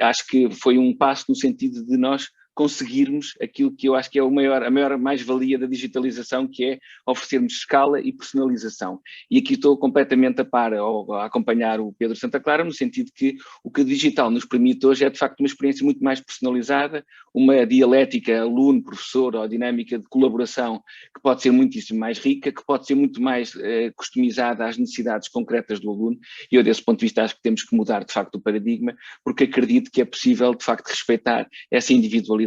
acho que foi um passo no sentido de nós conseguirmos aquilo que eu acho que é a maior mais-valia da digitalização, que é oferecermos escala e personalização. E aqui estou completamente a acompanhar o Pedro Santa Clara, no sentido que o que a digital nos permite hoje é, de facto, uma experiência muito mais personalizada, uma dialética aluno-professor ou dinâmica de colaboração que pode ser muitíssimo mais rica, que pode ser muito mais customizada às necessidades concretas do aluno, e eu, desse ponto de vista, acho que temos que mudar, de facto, o paradigma, porque acredito que é possível, de facto, respeitar essa individualidade,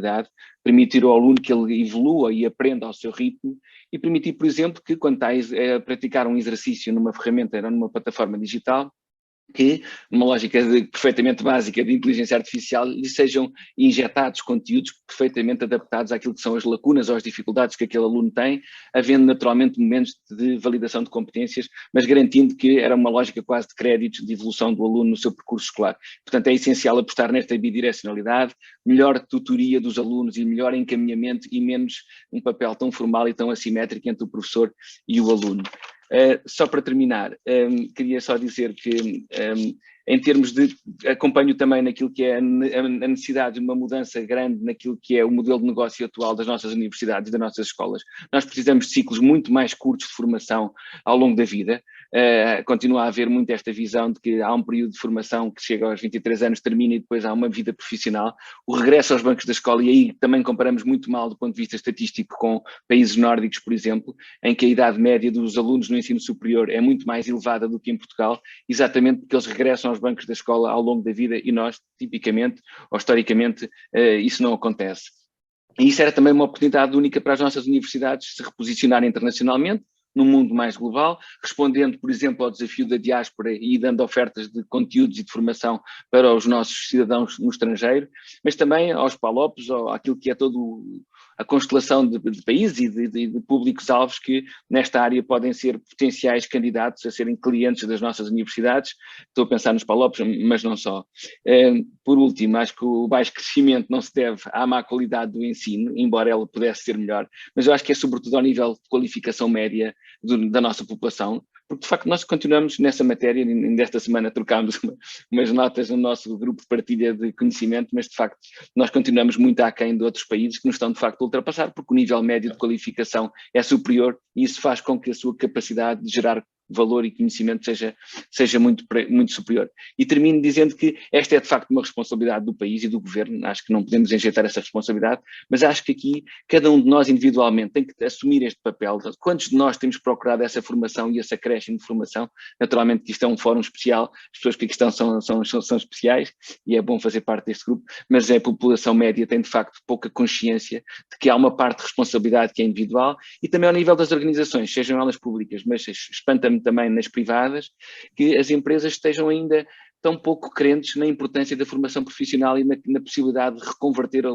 permitir ao aluno que ele evolua e aprenda ao seu ritmo, e permitir, por exemplo, que quando está a praticar um exercício numa ferramenta ou numa plataforma digital, que, numa lógica perfeitamente básica de inteligência artificial, lhe sejam injetados conteúdos perfeitamente adaptados àquilo que são as lacunas ou as dificuldades que aquele aluno tem, havendo naturalmente momentos de validação de competências, mas garantindo que era uma lógica quase de créditos de evolução do aluno no seu percurso escolar. Portanto, é essencial apostar nesta bidirecionalidade, melhor tutoria dos alunos e melhor encaminhamento, e menos um papel tão formal e tão assimétrico entre o professor e o aluno. Só para terminar, queria só dizer que, em termos de, acompanho também naquilo que é a necessidade de uma mudança grande naquilo que é o modelo de negócio atual das nossas universidades e das nossas escolas. Nós precisamos de ciclos muito mais curtos de formação ao longo da vida. Continua a haver muito esta visão de que há um período de formação que chega aos 23 anos, termina e depois há uma vida profissional. O regresso aos bancos da escola, e aí também comparamos muito mal do ponto de vista estatístico com países nórdicos, por exemplo, em que a idade média dos alunos no ensino superior é muito mais elevada do que em Portugal, exatamente porque eles regressam aos bancos da escola ao longo da vida e nós, tipicamente ou historicamente, isso não acontece. E isso era também uma oportunidade única para as nossas universidades se reposicionarem internacionalmente, num mundo mais global, respondendo, por exemplo, ao desafio da diáspora e dando ofertas de conteúdos e de formação para os nossos cidadãos no estrangeiro, mas também aos PALOPs, ou àquilo que é todo a constelação de países e de públicos-alvos que nesta área podem ser potenciais candidatos a serem clientes das nossas universidades. Estou a pensar nos PALOPs, mas não só. Por último, acho que o baixo crescimento não se deve à má qualidade do ensino, embora ela pudesse ser melhor, mas eu acho que é sobretudo ao nível de qualificação média da nossa população, porque de facto nós continuamos nessa matéria, desta semana trocámos umas notas no nosso grupo de partilha de conhecimento, mas de facto nós continuamos muito aquém de outros países que nos estão de facto a ultrapassar, porque o nível médio de qualificação é superior e isso faz com que a sua capacidade de gerar valor e conhecimento seja muito superior. E termino dizendo que esta é de facto uma responsabilidade do país e do governo, acho que não podemos enjeitar essa responsabilidade, mas acho que aqui cada um de nós individualmente tem que assumir este papel. Quantos de nós temos procurado essa formação e esse acréscimo de formação? Naturalmente que isto é um fórum especial, as pessoas que aqui estão são especiais e é bom fazer parte deste grupo, mas a população média tem de facto pouca consciência de que há uma parte de responsabilidade que é individual e também ao nível das organizações, sejam elas públicas, mas espanta-me também nas privadas, que as empresas estejam ainda tão pouco crentes na importância da formação profissional e na possibilidade de reconverter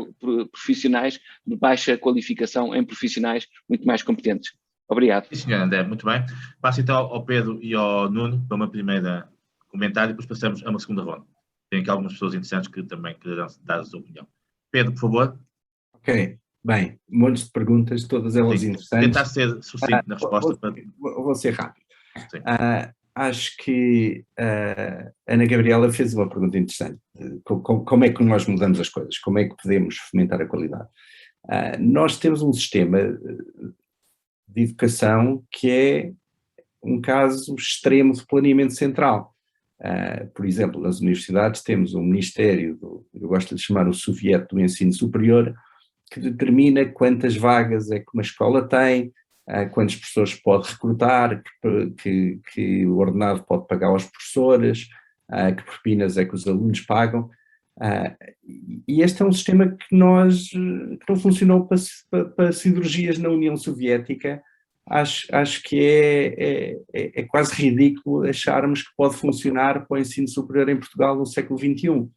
profissionais de baixa qualificação em profissionais muito mais competentes. Obrigado. Sim, senhor André, muito bem. Passo então ao Pedro e ao Nuno para uma primeira comentário e depois passamos a uma segunda ronda. Tem aqui algumas pessoas interessantes que também quererão dar a sua opinião. Pedro, por favor. Ok. Bem, montes de perguntas, todas elas interessantes. Tentar ser sucinto na resposta. Vou ser rápido. Acho que a Ana Gabriela fez uma pergunta interessante. Como é que nós mudamos as coisas? Como é que podemos fomentar a qualidade? Nós temos um sistema de educação que é um caso extremo de planeamento central. Por exemplo, nas universidades temos um ministério, eu gosto de chamar o Soviete do Ensino Superior, que determina quantas vagas é que uma escola tem, quantos professores pode recrutar, que o ordenado pode pagar aos professores, que propinas é que os alunos pagam. E este é um sistema que não funcionou para cirurgias na União Soviética. Acho que é quase ridículo acharmos que pode funcionar para o ensino superior em Portugal no século XXI.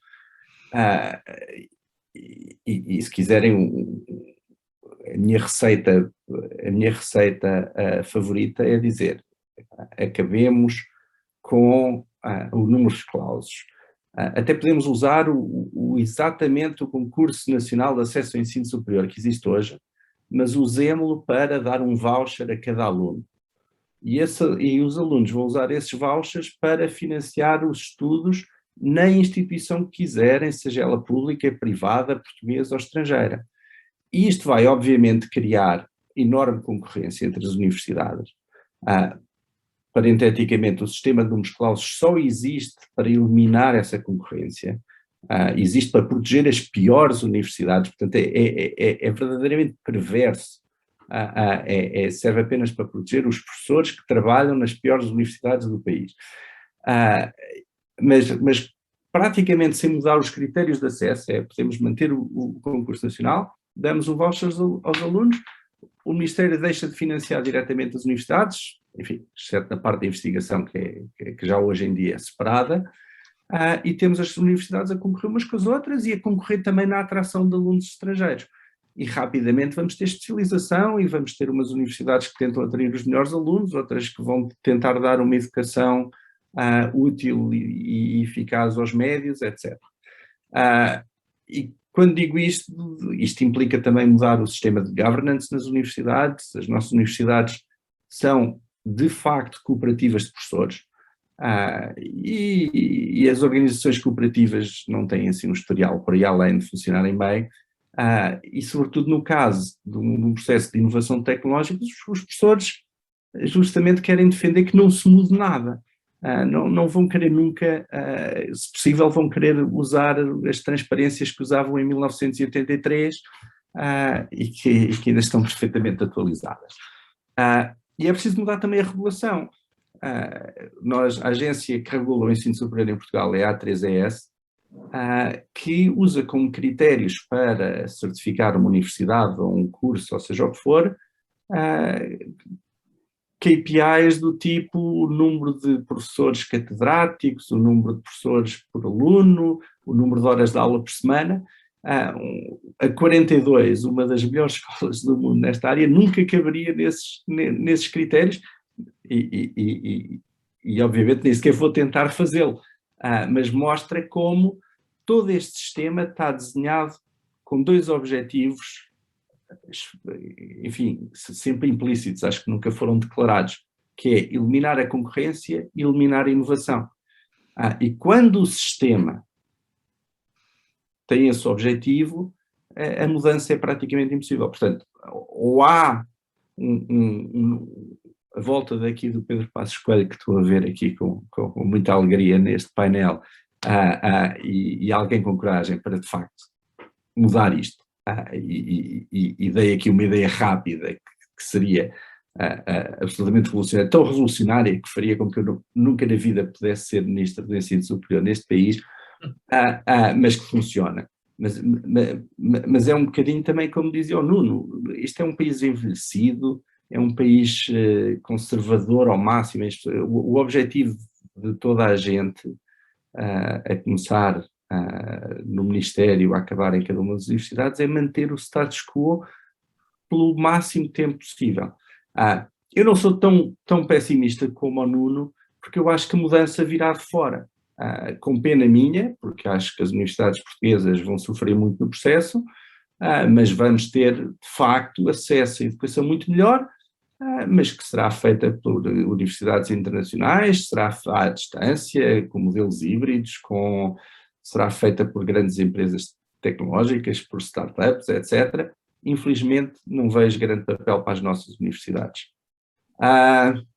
E se quiserem, a minha receita favorita é dizer, acabemos com o número de clausos. Até podemos usar exatamente o Concurso Nacional de Acesso ao Ensino Superior que existe hoje, mas usemo-lo para dar um voucher a cada aluno. E os alunos vão usar esses vouchers para financiar os estudos na instituição que quiserem, seja ela pública, privada, portuguesa ou estrangeira. E isto vai, obviamente, criar enorme concorrência entre as universidades. Parenteticamente, o sistema de números clausos só existe para eliminar essa concorrência, existe para proteger as piores universidades, portanto é verdadeiramente perverso, serve apenas para proteger os professores que trabalham nas piores universidades do país. Mas praticamente sem mudar os critérios de acesso, podemos manter o concurso nacional, damos o voucher aos alunos, o Ministério deixa de financiar diretamente as universidades, enfim, exceto na parte da investigação que já hoje em dia é separada, e temos as universidades a concorrer umas com as outras e a concorrer também na atração de alunos estrangeiros. E rapidamente vamos ter especialização e vamos ter umas universidades que tentam atrair os melhores alunos, outras que vão tentar dar uma educação útil e eficaz aos médios, etc. E quando digo isto implica também mudar o sistema de governance nas universidades. As nossas universidades são de facto, cooperativas de professores, e as organizações cooperativas não têm assim um historial por aí além de funcionarem bem, e sobretudo no caso de um processo de inovação tecnológica, os professores justamente querem defender que não se mude nada. Não vão querer nunca, se possível, vão querer usar as transparências que usavam em 1983 e que ainda estão perfeitamente atualizadas. E é preciso mudar também a regulação. A agência que regula o ensino superior em Portugal é a A3ES, que usa como critérios para certificar uma universidade ou um curso, ou seja o que for, KPIs do tipo o número de professores catedráticos, o número de professores por aluno, o número de horas de aula por semana. A 42, uma das melhores escolas do mundo nesta área, nunca caberia nesses critérios e obviamente nem sequer vou tentar fazê-lo, mas mostra como todo este sistema está desenhado com dois objetivos, enfim, sempre implícitos, acho que nunca foram declarados, que é eliminar a concorrência e eliminar a inovação. E quando o sistema tem esse objetivo, a mudança é praticamente impossível. Portanto, ou há a volta daqui do Pedro Passos Coelho, que estou a ver aqui com muita alegria neste painel, e alguém com coragem para, de facto, mudar isto. E dei aqui uma ideia rápida, que seria absolutamente revolucionária, tão revolucionária que faria com que eu nunca na vida pudesse ser ministro do ensino superior neste país, mas que funciona. Mas é um bocadinho também, como dizia o Nuno, isto é um país envelhecido, é um país conservador ao máximo. O objetivo de toda a gente, a começar no Ministério, a acabar em cada uma das universidades, é manter o status quo pelo máximo tempo possível. Eu não sou tão pessimista como o Nuno, porque eu acho que a mudança virá de fora. Com pena minha, porque acho que as universidades portuguesas vão sofrer muito no processo, mas vamos ter, de facto, acesso a educação muito melhor, mas que será feita por universidades internacionais, será à distância, com modelos híbridos, será feita por grandes empresas tecnológicas, por startups, etc. Infelizmente, não vejo grande papel para as nossas universidades.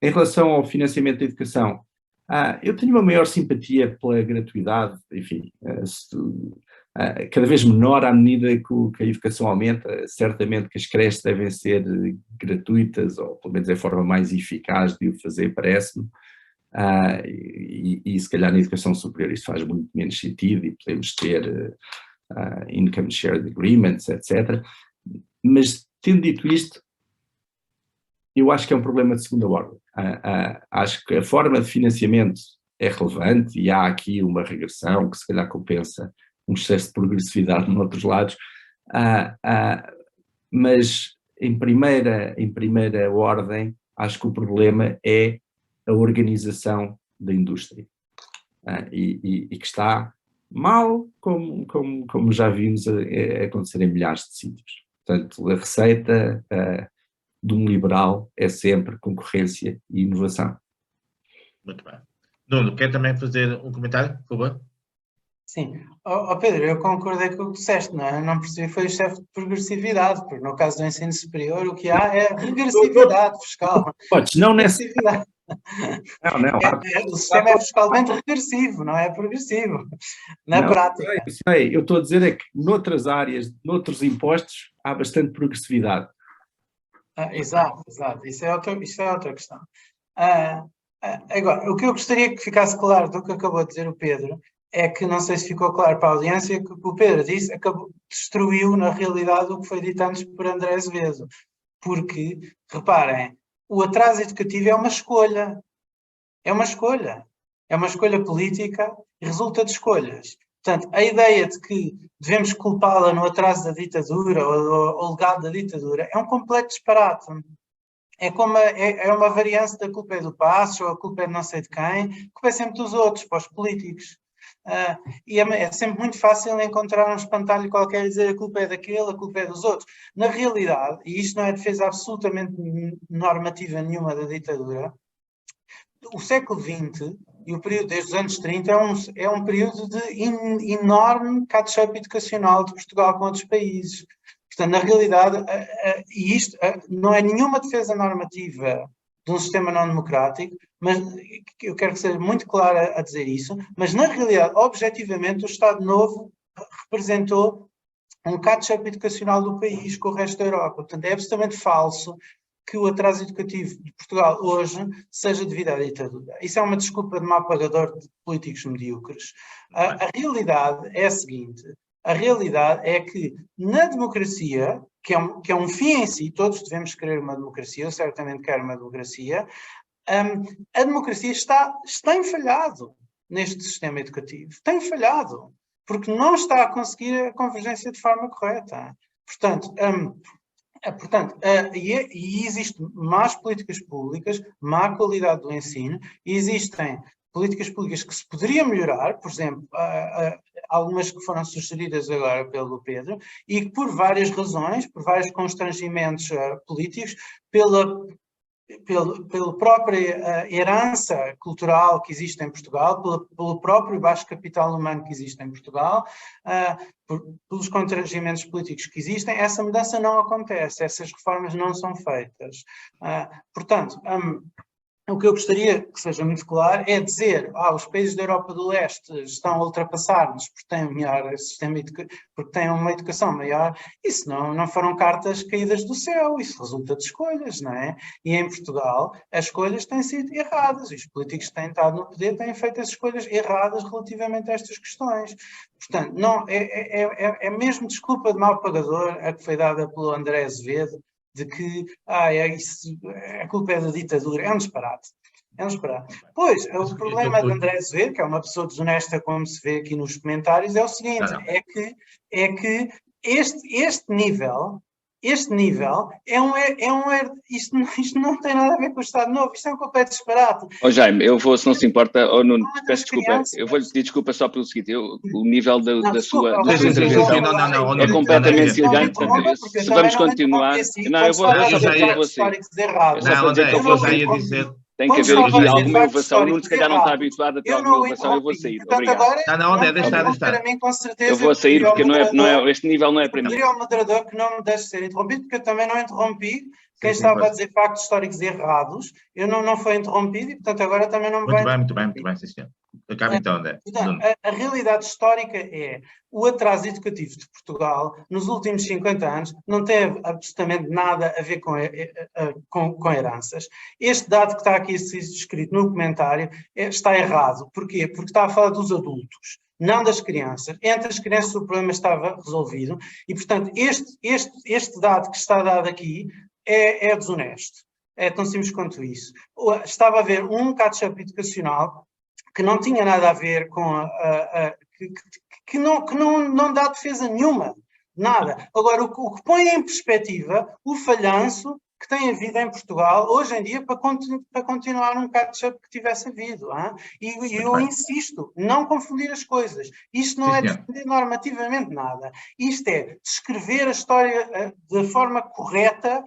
Em relação ao financiamento da educação, eu tenho uma maior simpatia pela gratuidade, enfim, cada vez menor à medida que a educação aumenta. Certamente que as creches devem ser gratuitas, ou pelo menos é a forma mais eficaz de o fazer, parece-me, e se calhar na educação superior isso faz muito menos sentido e podemos ter income shared agreements, etc. Mas, tendo dito isto, eu acho que é um problema de segunda ordem. Acho que a forma de financiamento é relevante e há aqui uma regressão que se calhar compensa um excesso de progressividade noutros lados, mas em primeira ordem acho que o problema é a organização da indústria, e que está mal, como já vimos acontecer em milhares de sítios. Portanto, a receita de um liberal é sempre concorrência e inovação. Muito bem. Nuno, quer também fazer um comentário, por favor? Sim. Pedro, eu concordei com o que disseste, não é? Eu não percebi foi o excesso de progressividade, porque no caso do ensino superior o que há é regressividade fiscal. Podes, não nessa... Não. O sistema é fiscalmente regressivo, não é progressivo, na prática. Eu estou a dizer é que noutras áreas, noutros impostos, há bastante progressividade. Exato. Isso é outra questão. Agora, o que eu gostaria que ficasse claro do que acabou de dizer o Pedro é que, não sei se ficou claro para a audiência, que o que o Pedro disse destruiu, na realidade, o que foi dito antes por André Azevedo. Porque, reparem, o atraso educativo é uma escolha. É uma escolha. É uma escolha política e resulta de escolhas. Portanto, a ideia de que devemos culpá-la no atraso da ditadura ou legado da ditadura é um completo disparate. É como é uma variância da culpa é do Passos, ou a culpa é de não sei de quem, a culpa é sempre dos outros, para os políticos. E é sempre muito fácil encontrar um espantalho qualquer e dizer a culpa é daquele, a culpa é dos outros. Na realidade, e isto não é defesa absolutamente normativa nenhuma da ditadura, o século XX e o período desde os anos 30 é um período de enorme catch-up educacional de Portugal com outros países. Portanto, na realidade, e isto não é nenhuma defesa normativa de um sistema não democrático, mas eu quero que seja muito clara a dizer isso, mas na realidade, objetivamente, o Estado Novo representou um catch-up educacional do país com o resto da Europa. Portanto, é absolutamente falso que o atraso educativo de Portugal hoje seja devido à ditadura. Isso é uma desculpa de mau pagador de políticos medíocres. A realidade é a seguinte: a realidade é que na democracia, que é um fim em si, todos devemos querer uma democracia, eu certamente quero uma democracia, a democracia está enfalhado neste sistema educativo. Tem falhado, porque não está a conseguir a convergência de forma correta. Portanto, e existem más políticas públicas, má qualidade do ensino, e existem políticas públicas que se poderiam melhorar, por exemplo, algumas que foram sugeridas agora pelo Pedro, e que por várias razões, por vários constrangimentos políticos, pela própria herança cultural que existe em Portugal, pelo próprio baixo capital humano que existe em Portugal, pelos constrangimentos políticos que existem, essa mudança não acontece, essas reformas não são feitas. Portanto, o que eu gostaria que seja muito claro é dizer os países da Europa do Leste estão a ultrapassar-nos porque têm um melhor sistema, porque têm uma educação maior. Isso não foram cartas caídas do céu, isso resulta de escolhas, não é? E em Portugal as escolhas têm sido erradas, e os políticos que têm estado no poder têm feito as escolhas erradas relativamente a estas questões. Portanto, não, é mesmo desculpa de mau pagador a que foi dada pelo André Azevedo, de que a culpa é da ditadura. É um disparate. É um disparate. Pois, o problema de André Azevedo, que é uma pessoa desonesta, como se vê aqui nos comentários, é o seguinte: é que este nível isto não tem nada a ver com o Estado Novo, isto é um completo disparate. Jaime, eu vou, se não se importa, Nuno, peço desculpa, eu vou-lhe pedir desculpa só pelo seguinte, o nível da sua intervenção é completamente elegante, se vamos continuar, eu vou dizer, tem que haver aqui alguma inovação. O Nuno, se calhar, não está habituado a ter alguma inovação. Eu vou sair. Obrigado. Eu vou sair porque este nível não é para mim. Eu pedi ao moderador que não me deixe ser interrompido, porque eu também não interrompi quem estava a dizer factos históricos errados. Eu não fui interrompido e, portanto, agora também não me vai. Muito bem, sim, senhor. Acaba então, André. A realidade histórica é o atraso educativo de Portugal nos últimos 50 anos não teve absolutamente nada a ver com heranças. Este dado que está aqui escrito no comentário está errado. Porquê? Porque está a falar dos adultos, não das crianças. Entre as crianças o problema estava resolvido e, portanto, este dado que está dado aqui é desonesto. É tão simples quanto isso. Estava a haver um catch-up educacional que não tinha nada a ver com que não dá defesa nenhuma, nada. Agora, o que põe em perspectiva o falhanço que tem havido em Portugal hoje em dia para continuar um catch-up que tivesse havido. E eu insisto, não confundir as coisas. Isto não é defender normativamente nada. Isto é descrever a história de forma correta,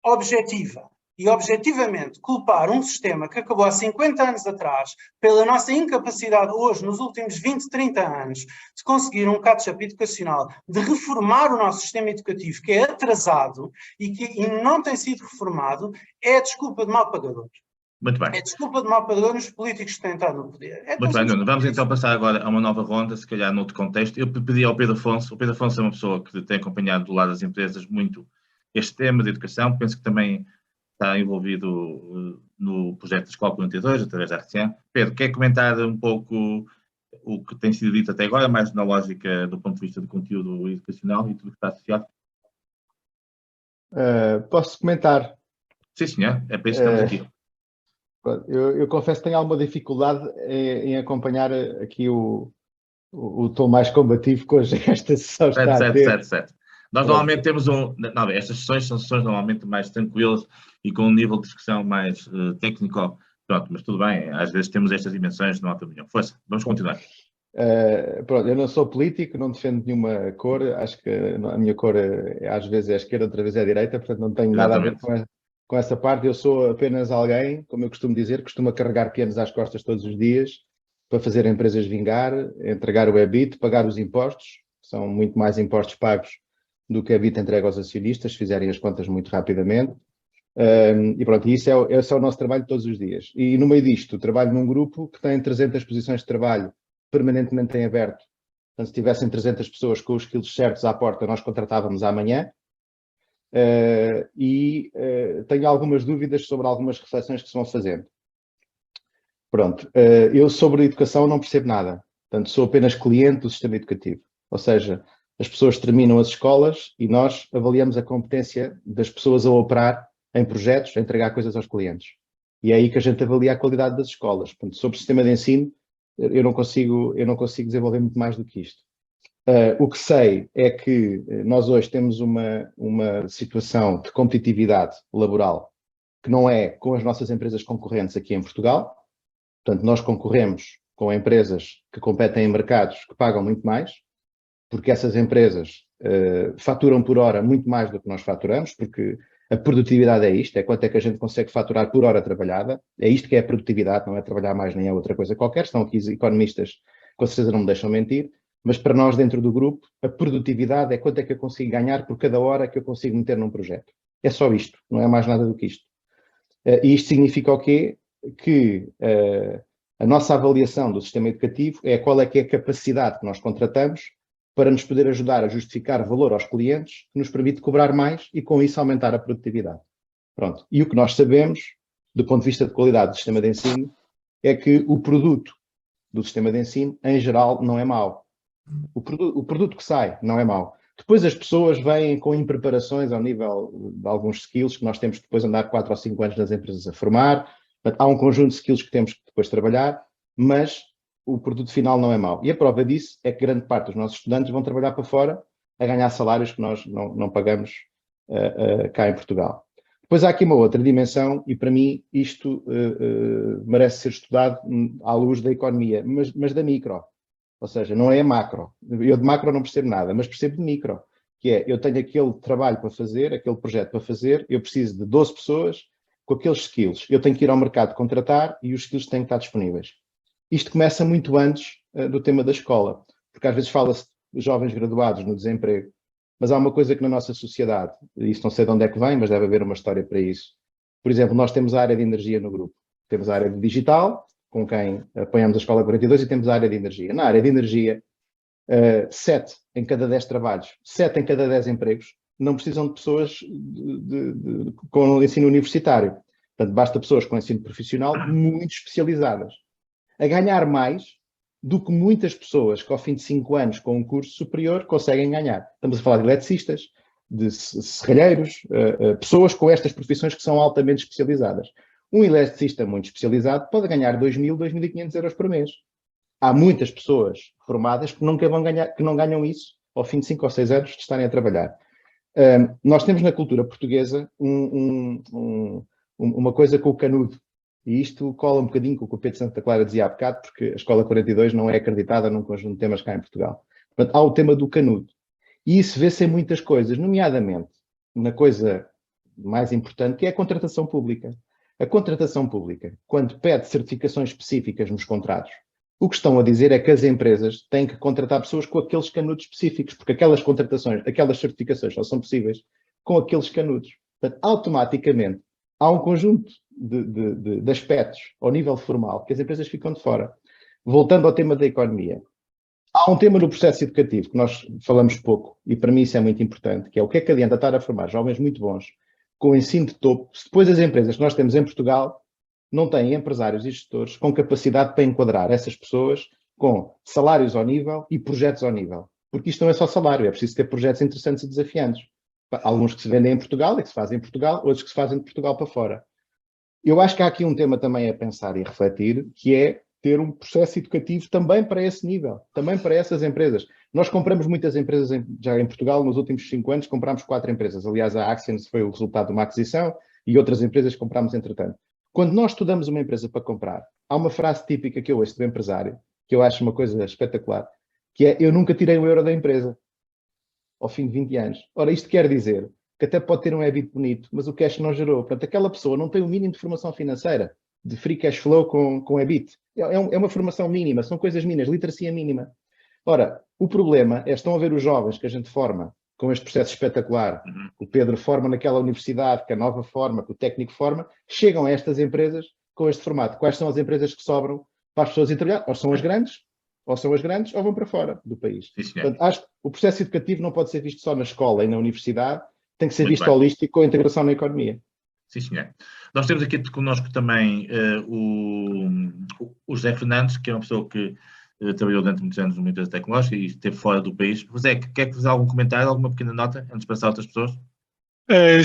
objetiva. E objetivamente culpar um sistema que acabou há 50 anos atrás pela nossa incapacidade hoje, nos últimos 20, 30 anos, de conseguir um catch-up educacional, de reformar o nosso sistema educativo, que é atrasado e não tem sido reformado, é desculpa de mau pagador. Muito bem. É desculpa de mau pagador nos políticos que têm estado no poder. Muito bem, Nuno. Vamos então passar agora a uma nova ronda, se calhar noutro contexto. Eu pedi ao Pedro Afonso. O Pedro Afonso é uma pessoa que tem acompanhado do lado das empresas muito este tema de educação. Penso que também está envolvido no projeto da Escola 42, através da RCM. Pedro, quer comentar um pouco o que tem sido dito até agora, mais na lógica do ponto de vista do conteúdo educacional e tudo o que está associado? Posso comentar? Sim, senhor. É para isso que estamos aqui. Eu confesso que tenho alguma dificuldade em acompanhar aqui o tom mais combativo que hoje esta sessão está a ter. Certo. Nós normalmente temos estas sessões são sessões normalmente mais tranquilas e com um nível de discussão mais técnico Pronto, mas tudo bem, às vezes temos estas dimensões de nota opinião. Força, vamos continuar. Pronto, eu não sou político, não defendo nenhuma cor, acho que a minha cor às vezes é a esquerda, outra vez é a direita, portanto não tenho nada a ver com essa parte. Eu sou apenas alguém, como eu costumo dizer, costuma carregar pianos às costas todos os dias para fazer empresas vingar, entregar o EBIT, pagar os impostos, que são muito mais impostos pagos do que a EBIT entrega aos acionistas, se fizerem as contas muito rapidamente. E pronto, esse é o nosso trabalho todos os dias. E no meio disto, trabalho num grupo que tem 300 posições de trabalho permanentemente em aberto. Portanto, se tivessem 300 pessoas com os skills certos à porta, nós contratávamos amanhã. Tenho algumas dúvidas sobre algumas reflexões que se vão fazendo. Pronto, eu sobre a educação não percebo nada. Portanto, sou apenas cliente do sistema educativo. Ou seja, as pessoas terminam as escolas e nós avaliamos a competência das pessoas a operar em projetos, a entregar coisas aos clientes. E é aí que a gente avalia a qualidade das escolas. Portanto, sobre o sistema de ensino, eu não consigo desenvolver muito mais do que isto. O que sei é que nós hoje temos uma situação de competitividade laboral que não é com as nossas empresas concorrentes aqui em Portugal. Portanto, nós concorremos com empresas que competem em mercados que pagam muito mais, porque essas empresas faturam por hora muito mais do que nós faturamos, porque a produtividade é isto, é quanto é que a gente consegue faturar por hora trabalhada, é isto que é a produtividade, não é trabalhar mais nem é outra coisa qualquer, estão aqui os economistas, com certeza não me deixam mentir, mas para nós dentro do grupo, a produtividade é quanto é que eu consigo ganhar por cada hora que eu consigo meter num projeto. É só isto, não é mais nada do que isto. E isto significa o quê? Que a nossa avaliação do sistema educativo é qual é que é a capacidade que nós contratamos para nos poder ajudar a justificar valor aos clientes, que nos permite cobrar mais e, com isso, aumentar a produtividade. Pronto. E o que nós sabemos, do ponto de vista de qualidade do sistema de ensino, é que o produto do sistema de ensino, em geral, não é mau. O produto que sai não é mau. Depois as pessoas vêm com impreparações ao nível de alguns skills que nós temos que depois andar 4 ou 5 anos nas empresas a formar. Há um conjunto de skills que temos que depois trabalhar, mas o produto final não é mau. E a prova disso é que grande parte dos nossos estudantes vão trabalhar para fora a ganhar salários que nós não pagamos cá em Portugal. Depois há aqui uma outra dimensão e para mim isto merece ser estudado à luz da economia, mas da micro. Ou seja, não é macro. Eu de macro não percebo nada, mas percebo de micro. Que é, eu tenho aquele trabalho para fazer, aquele projeto para fazer, eu preciso de 12 pessoas com aqueles skills. Eu tenho que ir ao mercado contratar e os skills têm que estar disponíveis. Isto começa muito antes do tema da escola, porque às vezes fala-se de jovens graduados no desemprego, mas há uma coisa que na nossa sociedade, e isso não sei de onde é que vem, mas deve haver uma história para isso. Por exemplo, nós temos a área de energia no grupo, temos a área de digital, com quem apoiamos a Escola 42, e temos a área de energia. Na área de energia, 7 em cada 10 trabalhos, 7 em cada 10 empregos, não precisam de pessoas com ensino universitário. Portanto, basta pessoas com ensino profissional muito especializadas, a ganhar mais do que muitas pessoas que ao fim de 5 anos com um curso superior conseguem ganhar. Estamos a falar de eletricistas, de serralheiros, pessoas com estas profissões que são altamente especializadas. Um eletricista muito especializado pode ganhar 2.000, 2.500 euros por mês. Há muitas pessoas formadas que nunca vão ganhar, que não ganham isso ao fim de 5 ou 6 anos de estarem a trabalhar. Nós temos na cultura portuguesa uma coisa com o canudo. E isto cola um bocadinho com o que o Pedro Santa Clara dizia há bocado, porque a Escola 42 não é acreditada num conjunto de temas cá em Portugal. Portanto, há o tema do canudo. E isso vê-se em muitas coisas, nomeadamente na coisa mais importante, que é a contratação pública. A contratação pública, quando pede certificações específicas nos contratos, o que estão a dizer é que as empresas têm que contratar pessoas com aqueles canudos específicos, porque aquelas contratações, aquelas certificações só são possíveis com aqueles canudos. Portanto, automaticamente, há um conjunto de aspectos ao nível formal que as empresas ficam de fora. Voltando ao tema da economia, há um tema no processo educativo que nós falamos pouco, e para mim isso é muito importante, que é o que é que adianta estar a formar jovens muito bons com ensino de topo, se depois as empresas que nós temos em Portugal não têm empresários e gestores com capacidade para enquadrar essas pessoas com salários ao nível e projetos ao nível. Porque isto não é só salário, é preciso ter projetos interessantes e desafiantes. Alguns que se vendem em Portugal e que se fazem em Portugal, outros que se fazem de Portugal para fora. Eu acho que há aqui um tema também a pensar e a refletir, que é ter um processo educativo também para esse nível, também para essas empresas. Nós compramos muitas empresas já em Portugal, nos últimos 5 anos comprámos 4 empresas. Aliás, a Axians foi o resultado de uma aquisição e outras empresas que comprámos entretanto. Quando nós estudamos uma empresa para comprar, há uma frase típica que eu ouço do empresário, que eu acho uma coisa espetacular, que é: eu nunca tirei um euro da empresa ao fim de 20 anos. Ora, isto quer dizer que até pode ter um EBIT bonito, mas o cash não gerou. Portanto, aquela pessoa não tem o mínimo de formação financeira, de free cash flow com EBIT. É uma formação mínima, são coisas mínimas, literacia mínima. Ora, o problema é, estão a ver os jovens que a gente forma com este processo espetacular, que o Pedro forma naquela universidade, que a Nova forma, que o técnico forma, chegam a estas empresas com este formato. Quais são as empresas que sobram para as pessoas ir trabalhar? Ou são as grandes, ou vão para fora do país. Portanto, acho que o processo educativo não pode ser visto só na escola e na universidade, tem que ser visto holístico com a integração na economia. Sim, senhor. Nós temos aqui connosco também o José Fernandes, que é uma pessoa que trabalhou durante muitos anos numa empresa tecnológica e esteve fora do país. José, quer fazer algum comentário, alguma pequena nota, antes de passar a outras pessoas?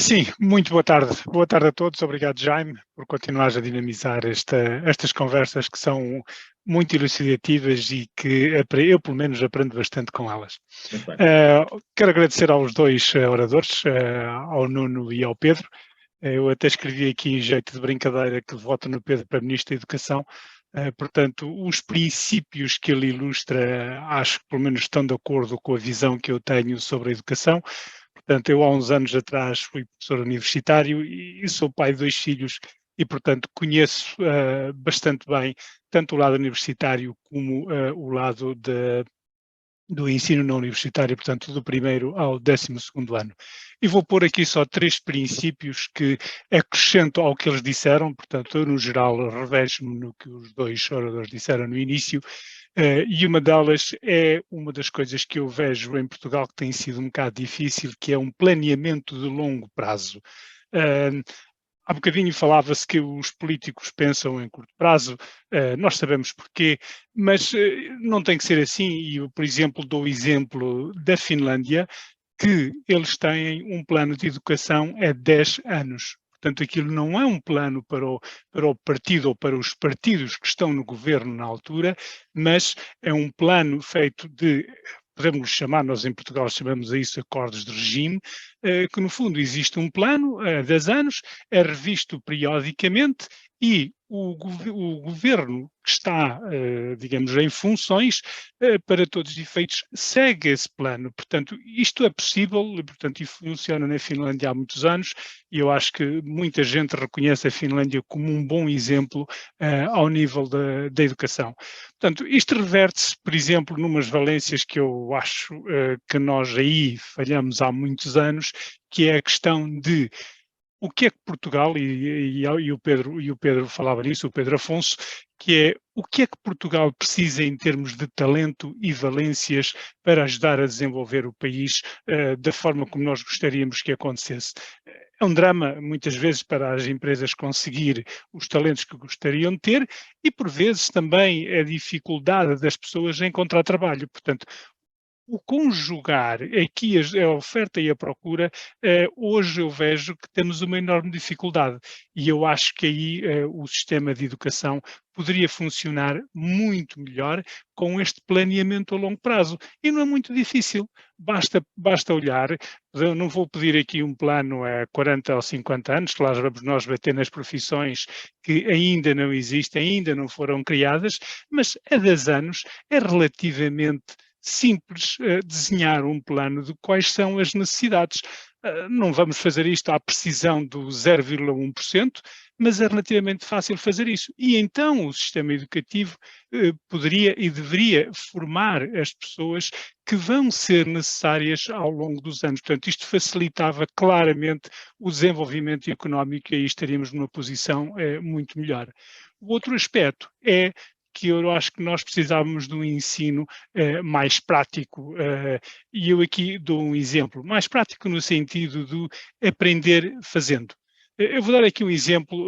Sim, muito boa tarde. Boa tarde a todos. Obrigado, Jaime, por continuares a dinamizar estas conversas que são muito elucidativas e que eu, pelo menos, aprendo bastante com elas. Quero agradecer aos dois oradores, ao Nuno e ao Pedro. Eu até escrevi aqui em jeito de brincadeira que voto no Pedro para Ministro da Educação. Portanto, os princípios que ele ilustra, acho que pelo menos estão de acordo com a visão que eu tenho sobre a educação. Portanto, eu há uns anos atrás fui professor universitário e sou pai de 2 filhos e, portanto, conheço bastante bem tanto o lado universitário como o lado do ensino não universitário, portanto, do 1º ao 12º ano. E vou pôr aqui só 3 princípios que acrescento ao que eles disseram, portanto, eu, no geral, revejo-me no que os 2 oradores disseram no início, e uma delas é uma das coisas que eu vejo em Portugal que tem sido um bocado difícil, que é um planeamento de longo prazo. Há bocadinho falava-se que os políticos pensam em curto prazo, nós sabemos porquê, mas não tem que ser assim. E eu, por exemplo, dou o exemplo da Finlândia, que eles têm um plano de educação a 10 anos. Portanto, aquilo não é um plano para o partido ou para os partidos que estão no governo na altura, mas é um plano feito de, podemos chamar, nós em Portugal chamamos a isso acordos de regime, que no fundo existe um plano há 10 anos, é revisto periodicamente e o governo que está, digamos, em funções, para todos os efeitos, segue esse plano. Portanto, isto é possível, portanto, e funciona na Finlândia há muitos anos, e eu acho que muita gente reconhece a Finlândia como um bom exemplo ao nível da educação. Portanto, isto reverte-se, por exemplo, numas valências que eu acho que nós aí falhamos há muitos anos, que é a questão de o que é que Portugal, e o Pedro falava nisso, o Pedro Afonso, que é o que é que Portugal precisa em termos de talento e valências para ajudar a desenvolver o país da forma como nós gostaríamos que acontecesse. É um drama, muitas vezes, para as empresas conseguir os talentos que gostariam de ter e, por vezes, também a dificuldade das pessoas em encontrar trabalho. Portanto, o conjugar aqui a oferta e a procura, hoje eu vejo que temos uma enorme dificuldade e eu acho que aí o sistema de educação poderia funcionar muito melhor com este planeamento a longo prazo. E não é muito difícil, basta olhar. Eu não vou pedir aqui um plano a 40 ou 50 anos, claro, vamos nós bater nas profissões que ainda não existem, ainda não foram criadas, mas a 10 anos é relativamente simples desenhar um plano de quais são as necessidades. Não vamos fazer isto à precisão do 0,1%, mas é relativamente fácil fazer isso. E então o sistema educativo poderia e deveria formar as pessoas que vão ser necessárias ao longo dos anos. Portanto, isto facilitava claramente o desenvolvimento económico e aí estaríamos numa posição muito melhor. O outro aspecto é que eu acho que nós precisávamos de um ensino mais prático, e eu aqui dou um exemplo, mais prático no sentido de aprender fazendo. Eu vou dar aqui um exemplo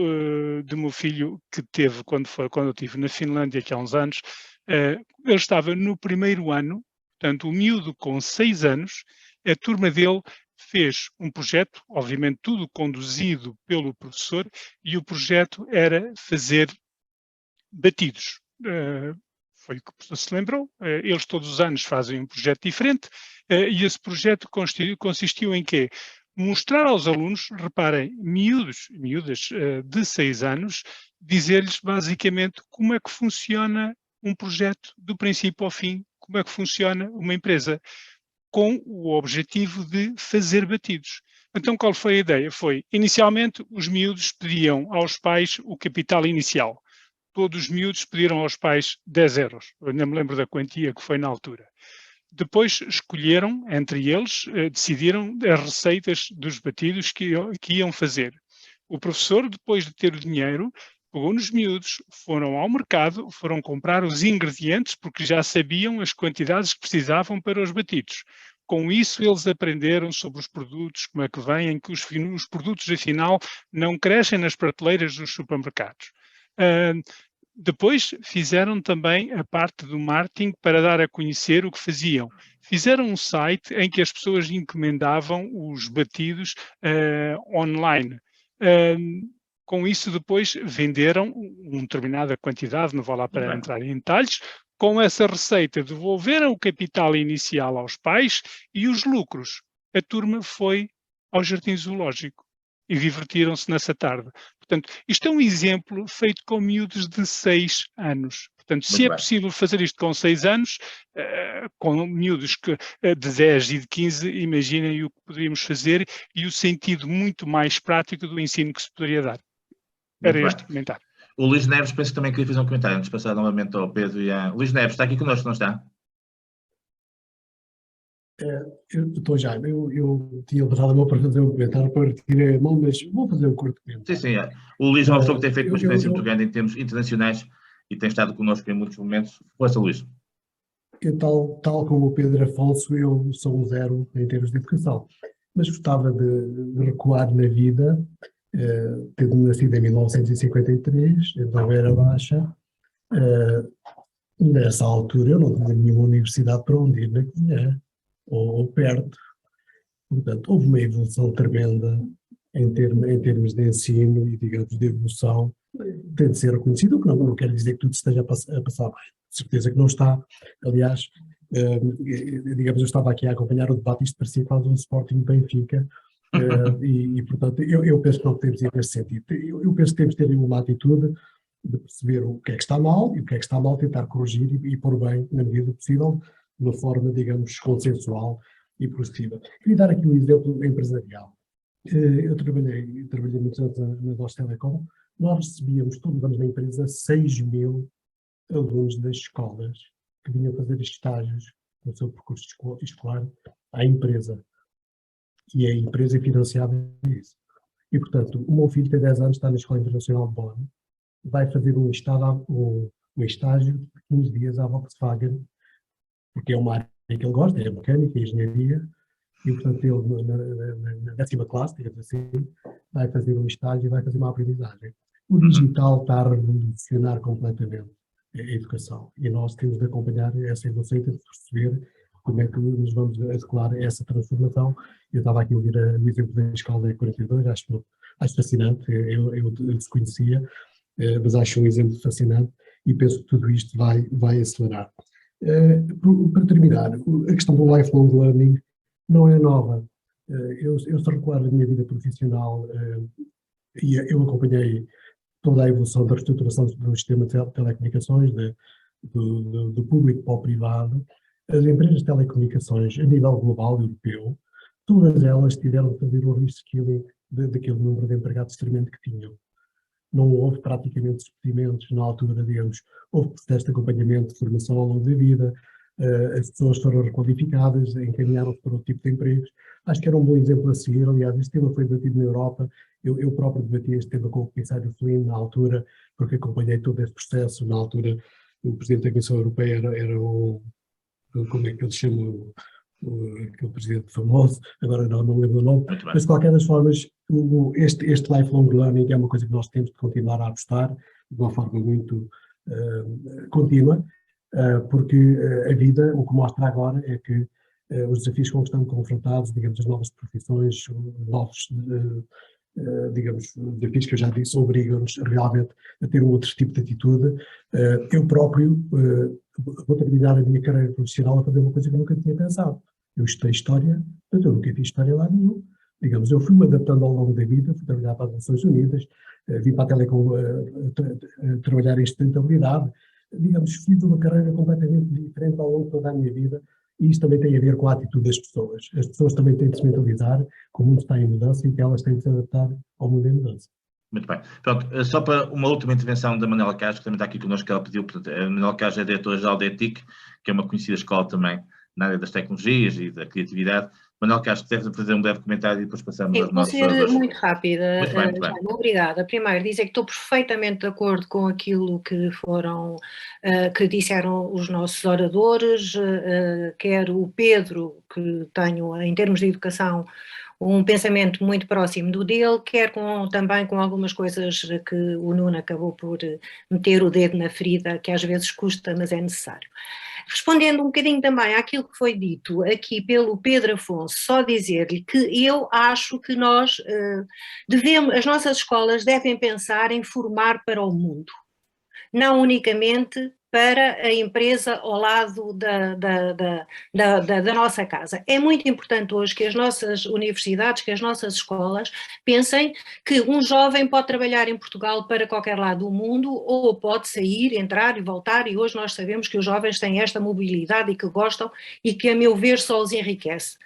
do meu filho que teve, quando eu estive na Finlândia, aqui há uns anos, ele estava no 1º ano, portanto o miúdo com 6 anos, a turma dele fez um projeto, obviamente tudo conduzido pelo professor, e o projeto era fazer batidos. Foi o que o professor se lembrou, eles todos os anos fazem um projeto diferente, e esse projeto consistiu em quê? mostrar aos alunos, reparem, miúdas de 6 anos, dizer-lhes basicamente como é que funciona um projeto do princípio ao fim, como é que funciona uma empresa, com o objetivo de fazer batidos. Então, qual foi a ideia? Foi, inicialmente, os miúdos pediam aos pais o capital inicial. Todos os miúdos pediram aos pais 10 euros. Eu ainda me lembro da quantia que foi na altura. Depois escolheram, entre eles, decidiram as receitas dos batidos que iam fazer. O professor, depois de ter o dinheiro, pegou nos miúdos, foram ao mercado, foram comprar os ingredientes, porque já sabiam as quantidades que precisavam para os batidos. Com isso, eles aprenderam sobre os produtos, como é que vêm, que os produtos, afinal, não crescem nas prateleiras dos supermercados. Depois fizeram também a parte do marketing para dar a conhecer o que faziam. Fizeram um site em que as pessoas encomendavam os batidos online. Com isso, depois venderam uma determinada quantidade, não vou lá para entrar em detalhes. Com essa receita, devolveram o capital inicial aos pais e os lucros. A turma foi ao Jardim Zoológico e divertiram-se nessa tarde. Portanto, isto é um exemplo feito com miúdos de 6 anos. Portanto, se é possível fazer isto com 6 anos, com miúdos de 10 e de 15, imaginem o que poderíamos fazer e o sentido muito mais prático do ensino que se poderia dar. Era este comentário. O Luís Neves, penso que também queria fazer um comentário, antes de passar novamente ao Pedro e a... Luís Neves, está aqui connosco, não está? Estou já, eu tinha levantado a mão para fazer um comentário, para retirar a mão, mas vou fazer um curto comentário. Sim, o Luís é uma pessoa que tem feito uma experiência muito grande em termos internacionais e tem estado connosco em muitos momentos. Força, Luís. Tal como o Pedro Afonso, eu sou um zero em termos de educação, mas gostava de recuar na vida, tendo nascido em 1953, da Beira Baixa. Nessa altura eu não tinha nenhuma universidade para onde ir na Guiné, ou perto. Portanto, houve uma evolução tremenda em termos de ensino e, digamos, de evolução. Tem de ser reconhecido, o que não quer dizer que tudo esteja a passar bem. De certeza que não está. Aliás, digamos, eu estava aqui a acompanhar o debate, isto parecia quase um Sporting Benfica, e portanto, eu penso que não podemos ir nesse sentido. Eu penso que temos de ter uma atitude de perceber o que é que está mal, e o que é que está mal tentar corrigir e pôr bem, na medida do possível, de uma forma, digamos, consensual e progressiva. Queria dar aqui um exemplo empresarial. Eu trabalhei muitos anos na Deutsche Telekom. Nós recebíamos todos os anos na empresa 6.000 alunos das escolas que vinham fazer estágios no seu percurso escolar à empresa. E a empresa financiava isso. E, portanto, o meu filho tem 10 anos, está na Escola Internacional de Bonn, vai fazer um estágio de 15 dias à Volkswagen, porque é uma área que ele gosta, é a mecânica, a engenharia, e, portanto, ele na 10ª classe, digamos assim, vai fazer um estágio e vai fazer uma aprendizagem. O digital está a revolucionar completamente a educação, e nós temos de acompanhar essa evolução e temos de perceber como é que nos vamos adequar a essa transformação. Eu estava aqui a ouvir o exemplo da escola E42, acho fascinante, eu desconhecia, mas acho um exemplo fascinante e penso que tudo isto vai acelerar. Para terminar, a questão do lifelong learning não é nova. Eu se recuar da minha vida profissional, e eu acompanhei toda a evolução da reestruturação do sistema de telecomunicações, do público para o privado. As empresas de telecomunicações, a nível global, europeu, todas elas tiveram de fazer um reskilling daquele número de empregados tremendo que tinham. Não houve praticamente despedimentos na altura, digamos, houve processo de acompanhamento, de formação ao longo da vida, as pessoas foram requalificadas, encaminharam-se para outro tipo de empregos. Acho que era um bom exemplo a seguir. Aliás, este tema foi debatido na Europa, eu próprio debati este tema com o comissário Flynn na altura, porque acompanhei todo este processo. Na altura, o presidente da Comissão Europeia era o, como é que ele se chama, aquele presidente famoso, agora não lembro o nome, mas de qualquer das formas, este lifelong learning é uma coisa que nós temos de continuar a apostar de uma forma muito contínua, porque a vida, o que mostra agora é que os desafios com que estamos confrontados, digamos, as novas profissões, os novos, digamos, desafios que eu já disse, obrigam-nos realmente a ter um outro tipo de atitude. Eu próprio vou terminar a minha carreira profissional a fazer uma coisa que eu nunca tinha pensado. Eu estudei História, mas eu nunca fiz História lá nenhum. Digamos, eu fui-me adaptando ao longo da vida, fui trabalhar para as Nações Unidas, vim para a Telecom trabalhar em sustentabilidade, digamos, fiz uma carreira completamente diferente ao longo de toda a minha vida, e isto também tem a ver com a atitude das pessoas. As pessoas também têm de se mentalizar que o mundo está em mudança e que elas têm de se adaptar ao mundo em mudança. Muito bem. Pronto, só para uma última intervenção da Manuela Castro, que também está aqui connosco, que ela pediu. Portanto, a Manuela Castro é diretora-geral da ETIC, que é uma conhecida escola também na área das tecnologias e da criatividade. Manuela Castro, deve fazer um breve comentário e depois passamos aos nossos oradores. Vou ser muito rápida. Muito bem, muito bem. Obrigada. Primeiro, dizer que estou perfeitamente de acordo com aquilo que disseram os nossos oradores, quer o Pedro, que tenho em termos de educação um pensamento muito próximo do dele, quer também com algumas coisas que o Nuno acabou por meter o dedo na ferida, que às vezes custa, mas é necessário. Respondendo um bocadinho também àquilo que foi dito aqui pelo Pedro Afonso, só dizer-lhe que eu acho que as nossas escolas devem pensar em formar para o mundo, não unicamente para a empresa ao lado da nossa casa. É muito importante hoje que as nossas universidades, que as nossas escolas pensem que um jovem pode trabalhar em Portugal para qualquer lado do mundo ou pode sair, entrar e voltar, e hoje nós sabemos que os jovens têm esta mobilidade e que gostam e que, a meu ver, só os enriquece.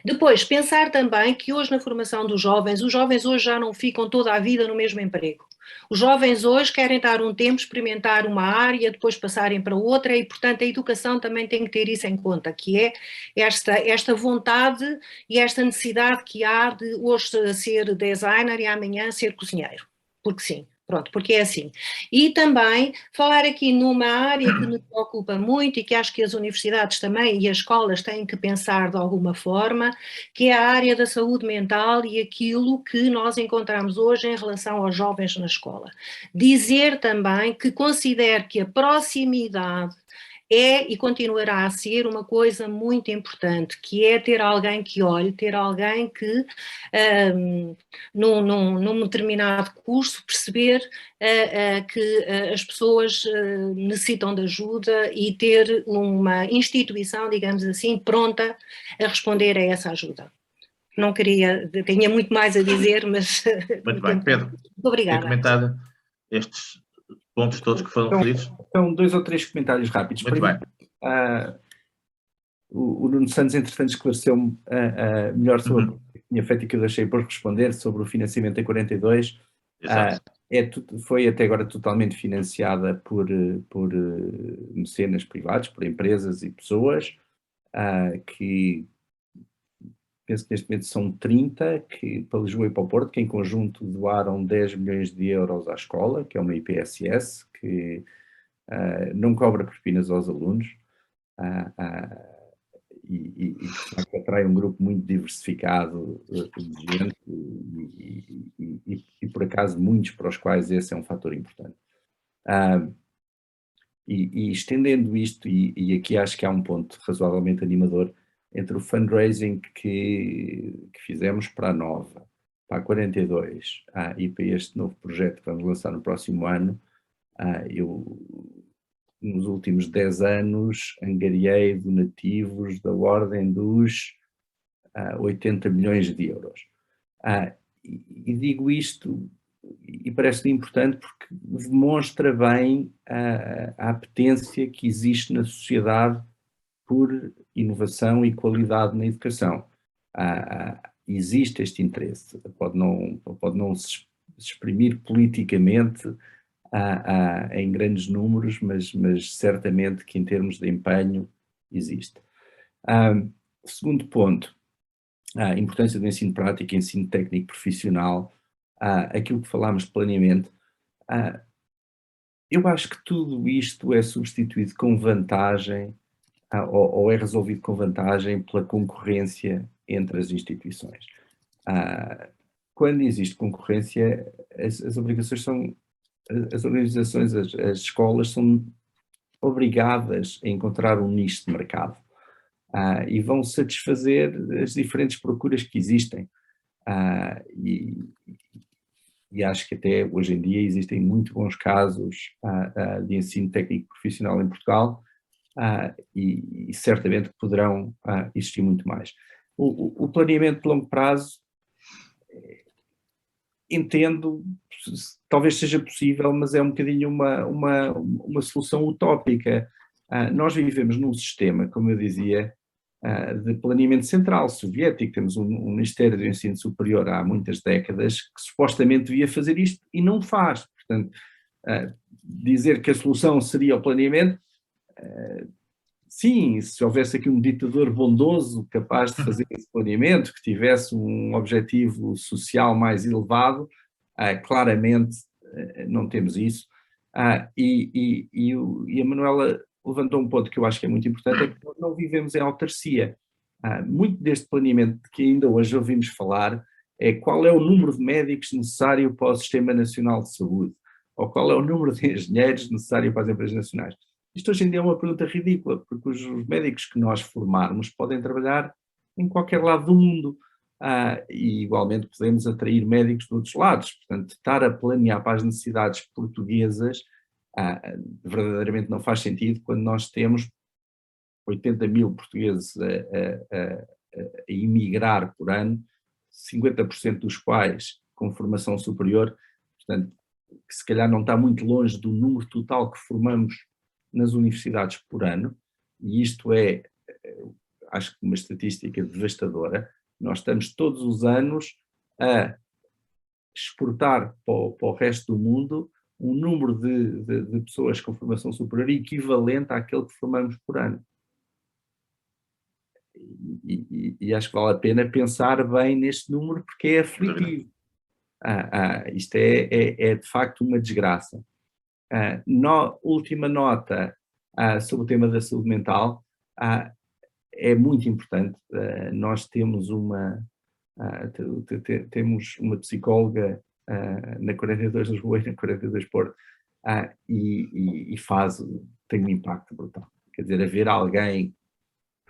Depois, pensar também que hoje na formação dos jovens, os jovens hoje já não ficam toda a vida no mesmo emprego. Os jovens hoje querem estar um tempo, experimentar uma área, depois passarem para outra e, portanto, a educação também tem que ter isso em conta, que é esta vontade e esta necessidade que há de hoje ser designer e amanhã ser cozinheiro. Porque sim. Pronto, porque é assim. E também falar aqui numa área que me preocupa muito e que acho que as universidades também e as escolas têm que pensar de alguma forma, que é a área da saúde mental e aquilo que nós encontramos hoje em relação aos jovens na escola. Dizer também que considero que a proximidade é e continuará a ser uma coisa muito importante, que é ter alguém que olhe, ter alguém que, num determinado curso, perceber que as pessoas necessitam de ajuda e ter uma instituição, digamos assim, pronta a responder a essa ajuda. Não tinha muito mais a dizer, mas... Muito bem, Pedro. Muito obrigada. Quer comentar estes pontos todos que foram referidos? Então, 2 ou 3 comentários rápidos. Muito bem. O Nuno Santos, entretanto, esclareceu-me melhor sobre o que tinha feito e que eu deixei por responder sobre o financiamento em 42. Foi até agora totalmente financiada por mecenas privados, por empresas e pessoas, que penso que neste momento são 30, que, para Lisboa e para o Porto, que em conjunto doaram 10 milhões de euros à escola, que é uma IPSS, que não cobra propinas aos alunos, e que atrai um grupo muito diversificado de gente e por acaso muitos para os quais esse é um fator importante. E estendendo isto, e aqui acho que há um ponto razoavelmente animador, entre o fundraising que fizemos para a Nova, para a 42 e para este novo projeto que vamos lançar no próximo ano, eu nos últimos 10 anos angariei donativos da ordem dos 80 milhões de euros. E digo isto, e parece-me importante porque demonstra bem a apetência que existe na sociedade por inovação e qualidade na educação. Existe este interesse, pode não se exprimir politicamente em grandes números, mas certamente que em termos de empenho existe. Segundo ponto, a importância do ensino prático, ensino técnico profissional, aquilo que falámos de planeamento. Eu acho que tudo isto é substituído com vantagem, ou é resolvido com vantagem pela concorrência entre as instituições. Quando existe concorrência, as obrigações são, as organizações, as escolas são obrigadas a encontrar um nicho de mercado e vão satisfazer as diferentes procuras que existem. E acho que até hoje em dia existem muito bons casos de ensino técnico profissional em Portugal, e certamente poderão existir muito mais. O planeamento de longo prazo entendo, talvez seja possível, mas é um bocadinho uma solução utópica. Nós vivemos num sistema, como eu dizia, de planeamento central soviético. Temos um Ministério do Ensino Superior há muitas décadas que supostamente devia fazer isto e não faz. Portanto, dizer que a solução seria o planeamento, sim, se houvesse aqui um ditador bondoso capaz de fazer esse planeamento, que tivesse um objetivo social mais elevado, claramente não temos isso. E a Manuela levantou um ponto que eu acho que é muito importante, é que nós não vivemos em autarcia. Muito deste planeamento que ainda hoje ouvimos falar é qual é o número de médicos necessário para o Sistema Nacional de Saúde, ou qual é o número de engenheiros necessário para as empresas nacionais. Isto hoje em dia é uma pergunta ridícula, porque os médicos que nós formarmos podem trabalhar em qualquer lado do mundo. E igualmente podemos atrair médicos de outros lados. Portanto, estar a planear para as necessidades portuguesas verdadeiramente não faz sentido quando nós temos 80 mil portugueses a emigrar por ano, 50% dos quais com formação superior, portanto, que se calhar não está muito longe do número total que formamos nas universidades por ano, e isto é, acho que uma estatística devastadora. Nós estamos todos os anos a exportar para o resto do mundo um número de pessoas com formação superior equivalente àquele que formamos por ano. E acho que vale a pena pensar bem neste número, porque é aflitivo. Isto é de facto uma desgraça. Última nota sobre o tema da saúde mental. É muito importante. Nós temos uma psicóloga na 42 de Lisboa e na 42 de Porto, e tem um impacto brutal. Quer dizer, haver alguém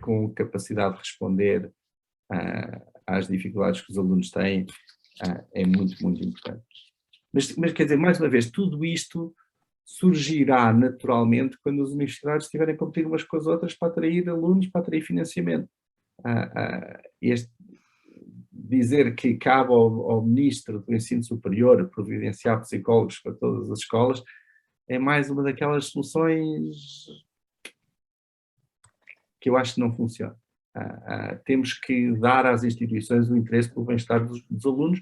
com capacidade de responder às dificuldades que os alunos têm é muito, muito importante. Mas quer dizer, mais uma vez, tudo isto surgirá naturalmente quando as universidades estiverem a competir umas com as outras para atrair alunos, para atrair financiamento. Dizer que cabe ao Ministro do Ensino Superior providenciar psicólogos para todas as escolas é mais uma daquelas soluções que eu acho que não funciona. Temos que dar às instituições o interesse pelo bem-estar dos alunos,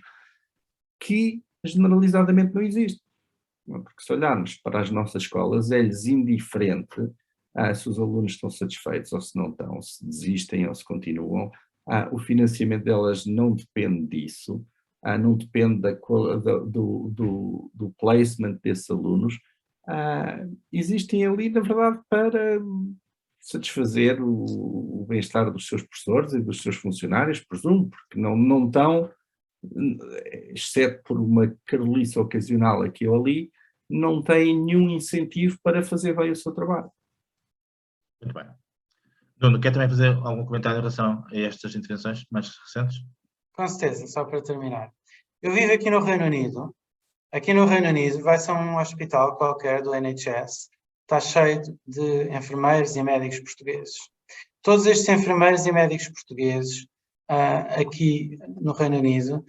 que generalizadamente não existe. Porque se olharmos para as nossas escolas, é-lhes indiferente se os alunos estão satisfeitos ou se não estão, se desistem ou se continuam. O financiamento delas não depende disso, não depende do placement desses alunos. Existem ali, na verdade, para satisfazer o bem-estar dos seus professores e dos seus funcionários, presumo, porque não estão, exceto por uma carolice ocasional aqui ou ali, não têm nenhum incentivo para fazer bem o seu trabalho. Muito bem. Nuno, quer também fazer algum comentário em relação a estas intervenções mais recentes? Com certeza, só para terminar. Eu vivo aqui no Reino Unido. Aqui no Reino Unido vai-se a um hospital qualquer do NHS, está cheio de enfermeiros e médicos portugueses. Todos estes enfermeiros e médicos portugueses aqui no Reino Unido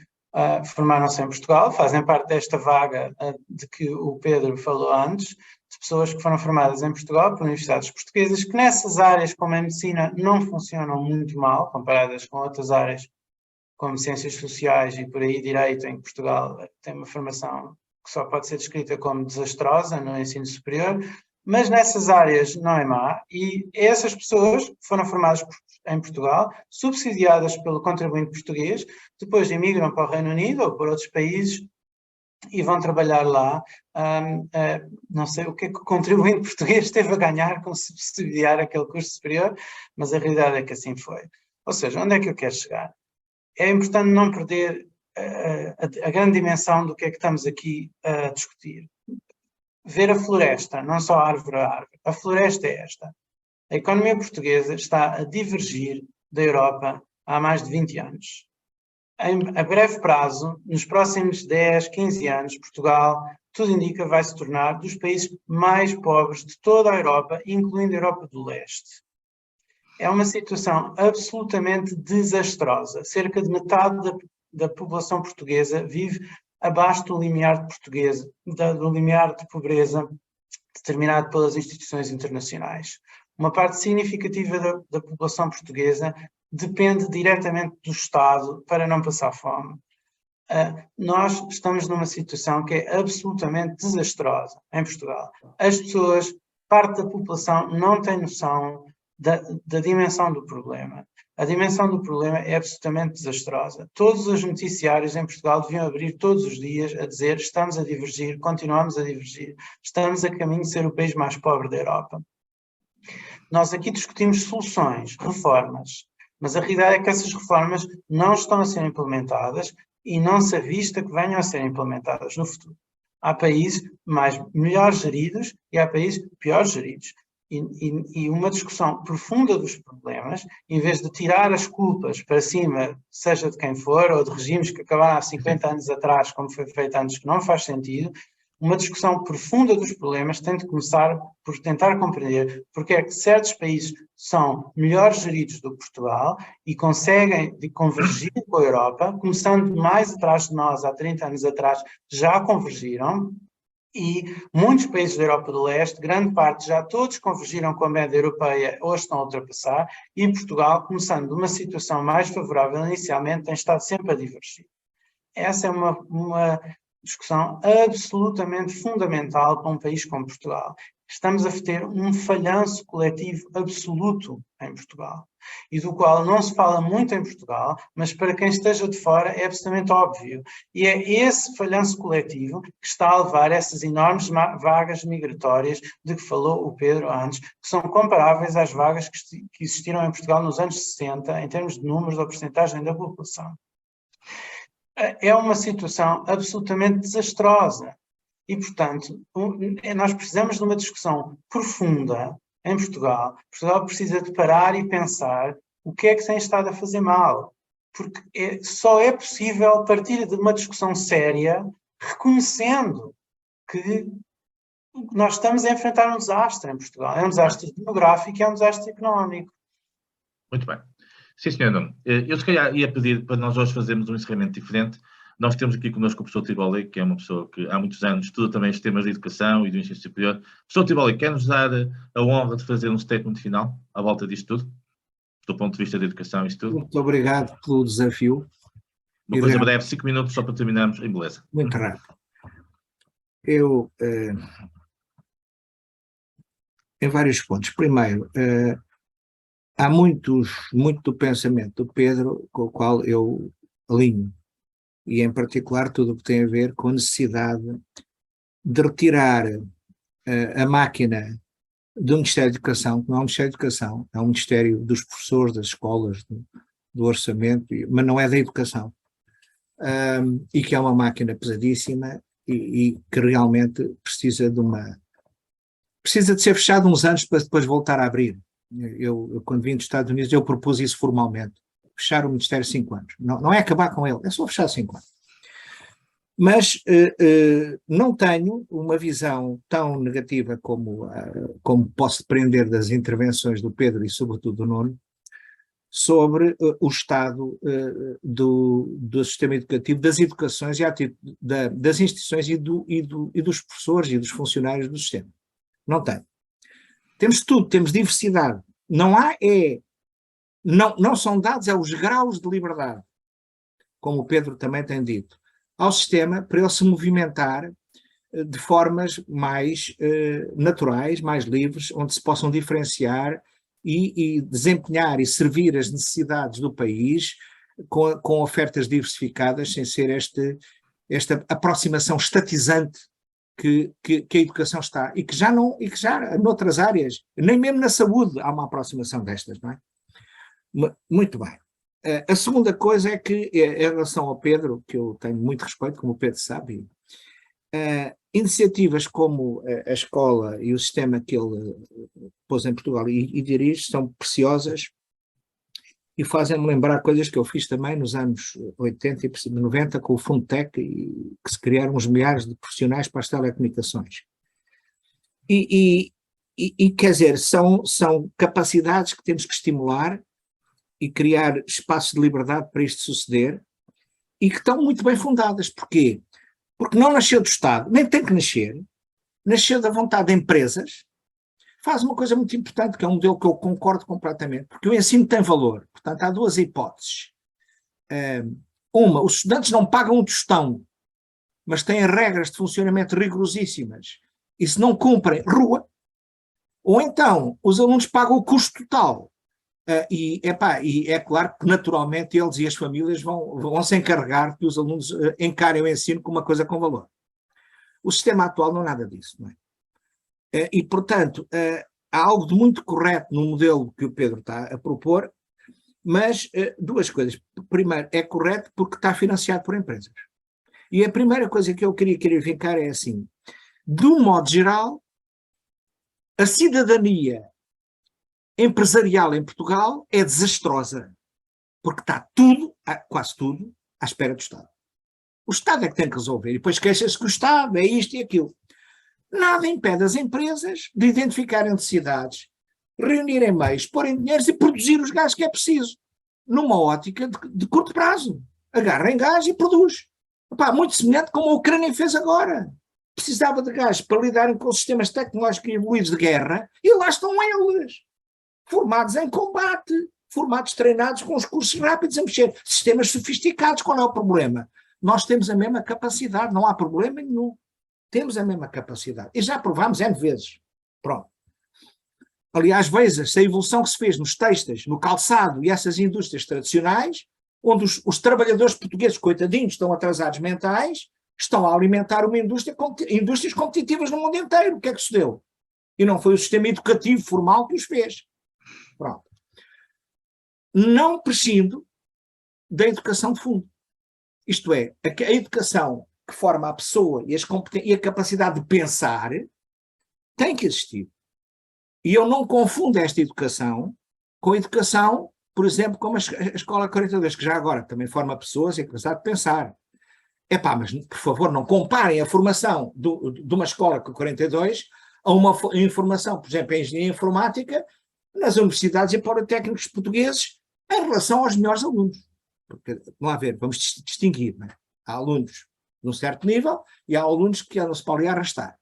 formaram-se em Portugal, fazem parte desta vaga de que o Pedro falou antes, de pessoas que foram formadas em Portugal por universidades portuguesas, que nessas áreas, como a medicina, não funcionam muito mal, comparadas com outras áreas como ciências sociais e por aí direito, em que Portugal tem uma formação que só pode ser descrita como desastrosa no ensino superior, mas nessas áreas não é má, e essas pessoas foram formadas em Portugal, subsidiadas pelo contribuinte português, depois emigram para o Reino Unido ou para outros países e vão trabalhar lá. Não sei o que é que o contribuinte português teve a ganhar com subsidiar aquele curso superior, mas a realidade é que assim foi. Ou seja, onde é que eu quero chegar? É importante não perder a grande dimensão do que é que estamos aqui a discutir. Ver a floresta, não só árvore a árvore. A floresta é esta. A economia portuguesa está a divergir da Europa há mais de 20 anos. A breve prazo, nos próximos 10, 15 anos, Portugal, tudo indica, vai se tornar dos países mais pobres de toda a Europa, incluindo a Europa do Leste. É uma situação absolutamente desastrosa. Cerca de metade da população portuguesa vive abaixo do limiar do limiar de pobreza determinado pelas instituições internacionais. Uma parte significativa da população portuguesa depende diretamente do Estado para não passar fome. Nós estamos numa situação que é absolutamente desastrosa em Portugal. As pessoas, parte da população, não tem noção da dimensão do problema. A dimensão do problema é absolutamente desastrosa. Todos os noticiários em Portugal deviam abrir todos os dias a dizer: estamos a divergir, continuamos a divergir, estamos a caminho de ser o país mais pobre da Europa. Nós aqui discutimos soluções, reformas, mas a realidade é que essas reformas não estão a ser implementadas e não se avista que venham a ser implementadas no futuro. Há países melhor geridos e há países pior geridos. E uma discussão profunda dos problemas, em vez de tirar as culpas para cima, seja de quem for, ou de regimes que acabaram há 50 anos atrás, como foi feito antes, que não faz sentido, uma discussão profunda dos problemas tem de começar por tentar compreender porque é que certos países são melhor geridos do que Portugal e conseguem convergir com a Europa, começando mais atrás de nós, há 30 anos atrás, já convergiram. E muitos países da Europa do Leste, grande parte, já todos convergiram com a média europeia ou estão a ultrapassar, e Portugal, começando de uma situação mais favorável inicialmente, tem estado sempre a divergir. Essa é uma discussão absolutamente fundamental para um país como Portugal. Estamos a ter um falhanço coletivo absoluto em Portugal, e do qual não se fala muito em Portugal, mas para quem esteja de fora é absolutamente óbvio. E é esse falhanço coletivo que está a levar essas enormes vagas migratórias de que falou o Pedro antes, que são comparáveis às vagas que existiram em Portugal nos anos 60, em termos de números ou percentagem da população. É uma situação absolutamente desastrosa. E, portanto, nós precisamos de uma discussão profunda em Portugal. Portugal precisa de parar e pensar o que é que tem estado a fazer mal. Porque só é possível partir de uma discussão séria, reconhecendo que nós estamos a enfrentar um desastre em Portugal. É um desastre demográfico e é um desastre económico. Muito bem. Sim, senhor Nuno. Eu se calhar ia pedir para nós hoje fazermos um encerramento diferente. Nós temos aqui connosco o professor Tiboli, que é uma pessoa que há muitos anos estuda também os temas de educação e do ensino superior. Professor Tiboli, quer-nos dar a honra de fazer um statement final à volta disto tudo? Do ponto de vista da educação e isto tudo? Muito obrigado pelo desafio. Uma coisa breve, 5 minutos só para terminarmos em beleza. Muito rápido. Eu, em vários pontos. Primeiro, há muito do pensamento do Pedro com o qual eu alinho, e em particular tudo o que tem a ver com a necessidade de retirar a máquina do Ministério da Educação, que não é um Ministério da Educação, é um Ministério dos professores, das escolas, do orçamento, mas não é da educação, e que é uma máquina pesadíssima e que realmente precisa de ser fechado uns anos para depois voltar a abrir. Eu quando vim dos Estados Unidos, eu propus isso formalmente, fechar o Ministério 5 anos. Não é acabar com ele, é só fechar 5 anos. Mas não tenho uma visão tão negativa como posso depreender das intervenções do Pedro e sobretudo do Nuno, sobre o estado do sistema educativo, das educações e das instituições e dos professores e dos funcionários do sistema. Não tenho. Temos tudo, temos diversidade. Não são dados os graus de liberdade, como o Pedro também tem dito, ao sistema para ele se movimentar de formas mais naturais, mais livres, onde se possam diferenciar e desempenhar e servir as necessidades do país com ofertas diversificadas, sem ser esta aproximação estatizante que a educação está, e que já noutras áreas, nem mesmo na saúde há uma aproximação destas, não é? Muito bem. A segunda coisa é que, em relação ao Pedro, que eu tenho muito respeito, como o Pedro sabe, iniciativas como a escola e o sistema que ele pôs em Portugal e dirige são preciosas e fazem-me lembrar coisas que eu fiz também nos anos 80 e 90 com o Fundtec, e que se criaram uns milhares de profissionais para as telecomunicações. E quer dizer, são capacidades que temos que estimular e criar espaços de liberdade para isto suceder, e que estão muito bem fundadas. Porquê? Porque não nasceu do Estado, nem tem que nascer, nasceu da vontade de empresas, faz uma coisa muito importante, que é um modelo que eu concordo completamente, porque o ensino tem valor. Portanto, há duas hipóteses. Uma, os estudantes não pagam um tostão, mas têm regras de funcionamento rigorosíssimas, e se não cumprem, rua. Ou então, os alunos pagam o custo total. E é claro que naturalmente eles e as famílias vão se encarregar que os alunos encarem o ensino como uma coisa com valor. O sistema atual não é nada disso, não é? E, portanto, há algo de muito correto no modelo que o Pedro está a propor, mas duas coisas. Primeiro, é correto porque está financiado por empresas. E a primeira coisa que eu queria verificar é assim, de um modo geral, a cidadania empresarial em Portugal é desastrosa, porque está tudo, quase tudo, à espera do Estado. O Estado é que tem que resolver, e depois queixa-se que o Estado é isto e aquilo. Nada impede as empresas de identificarem necessidades, reunirem meios, porem dinheiros e produzir os gás que é preciso, numa ótica de curto prazo. Agarrem gás e produz. Muito semelhante como a Ucrânia fez agora. Precisava de gás para lidarem com os sistemas tecnológicos evoluídos de guerra, e lá estão eles, formados em combate, formados treinados com os cursos rápidos a mexer, sistemas sofisticados. Qual é o problema? Nós temos a mesma capacidade, não há problema nenhum. Temos a mesma capacidade. E já provámos N vezes. Pronto. Aliás, veja-se a evolução que se fez nos têxteis, no calçado e essas indústrias tradicionais, onde os trabalhadores portugueses, coitadinhos, estão atrasados mentais, estão a alimentar uma indústrias competitivas no mundo inteiro. O que é que se deu? E não foi o sistema educativo formal que os fez. Pronto. Não prescindo da educação de fundo. Isto é, a educação que forma a pessoa e a capacidade de pensar tem que existir. E eu não confundo esta educação com a educação, por exemplo, como a Escola 42, que já agora também forma pessoas e a capacidade de pensar. Mas por favor, não comparem a formação de uma escola com 42 a uma informação, por exemplo, em engenharia informática, nas universidades e politécnicos portugueses, em relação aos melhores alunos. Porque, vamos ver, vamos distinguir, não é? Há alunos de um certo nível e há alunos que andam-se para ali a arrastar.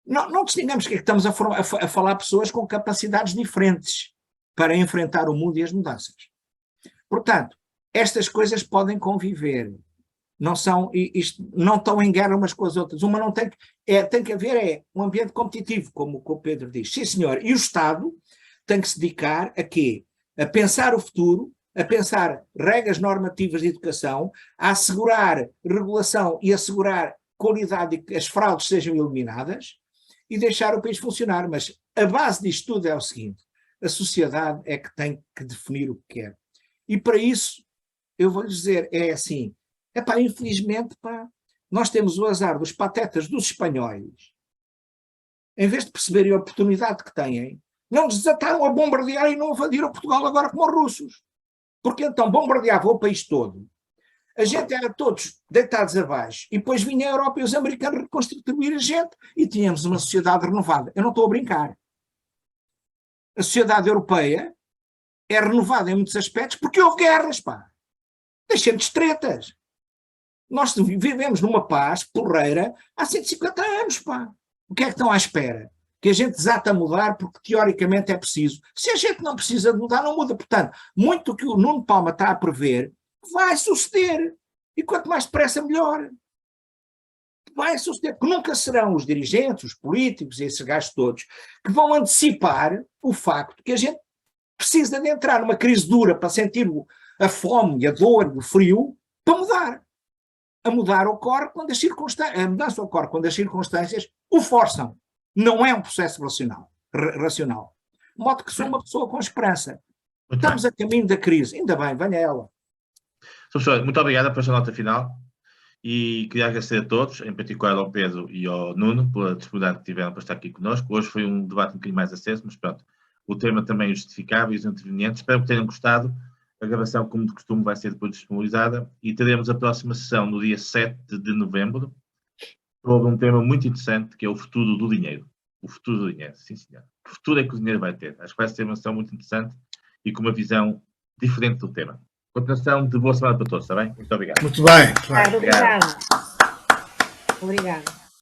Não distingamos que estamos a falar pessoas com capacidades diferentes para enfrentar o mundo e as mudanças. Portanto, estas coisas podem conviver. Não estão em guerra umas com as outras. Uma não tem que haver um ambiente competitivo, como o Pedro diz. Sim, senhor. E o Estado tem que se dedicar a quê? A pensar o futuro, a pensar regras normativas de educação, a assegurar regulação e assegurar qualidade e que as fraudes sejam eliminadas e deixar o país funcionar. Mas a base disto tudo é o seguinte: a sociedade é que tem que definir o que quer. E para isso, eu vou-lhes dizer, é assim, infelizmente, nós temos o azar dos patetas dos espanhóis, em vez de perceberem a oportunidade que têm, não nos desataram a bombardear e não invadiram Portugal agora como os russos. Porque então bombardeavam o país todo, a gente era todos deitados abaixo, e depois vinha a Europa e os americanos reconstituir a gente, e tínhamos uma sociedade renovada. Eu não estou a brincar. A sociedade europeia é renovada em muitos aspectos porque houve guerras, Deixemos de tretas. Nós vivemos numa paz porreira há 150 anos, O que é que estão à espera? Que a gente desata a mudar porque teoricamente é preciso. Se a gente não precisa de mudar, não muda. Portanto, muito do que o Nuno Palma está a prever vai suceder. E quanto mais depressa, melhor. Vai suceder. Porque nunca serão os dirigentes, os políticos e esses gajos todos que vão antecipar o facto que a gente precisa de entrar numa crise dura para sentir a fome, a dor, o frio, para mudar. A mudança ocorre quando as circunstâncias o forçam. Não é um processo racional. De modo que sou uma pessoa com esperança. Estamos a caminho da crise. Ainda bem, venha ela. Professor, muito obrigado por esta nota final e queria agradecer a todos, em particular ao Pedro e ao Nuno, pela disponibilidade que tiveram para estar aqui connosco. Hoje foi um debate um bocadinho mais aceso, mas pronto, o tema também é justificável e os intervenientes. Espero que tenham gostado. A gravação, como de costume, vai ser depois disponibilizada e teremos a próxima sessão no dia 7 de novembro sobre um tema muito interessante, que é o futuro do dinheiro. O futuro do dinheiro, sim senhor. Que futuro é que o dinheiro vai ter? Acho que vai ser uma sessão muito interessante e com uma visão diferente do tema. Continuação de boa semana para todos, está bem? Muito obrigado. Muito bem. Obrigada. Obrigada.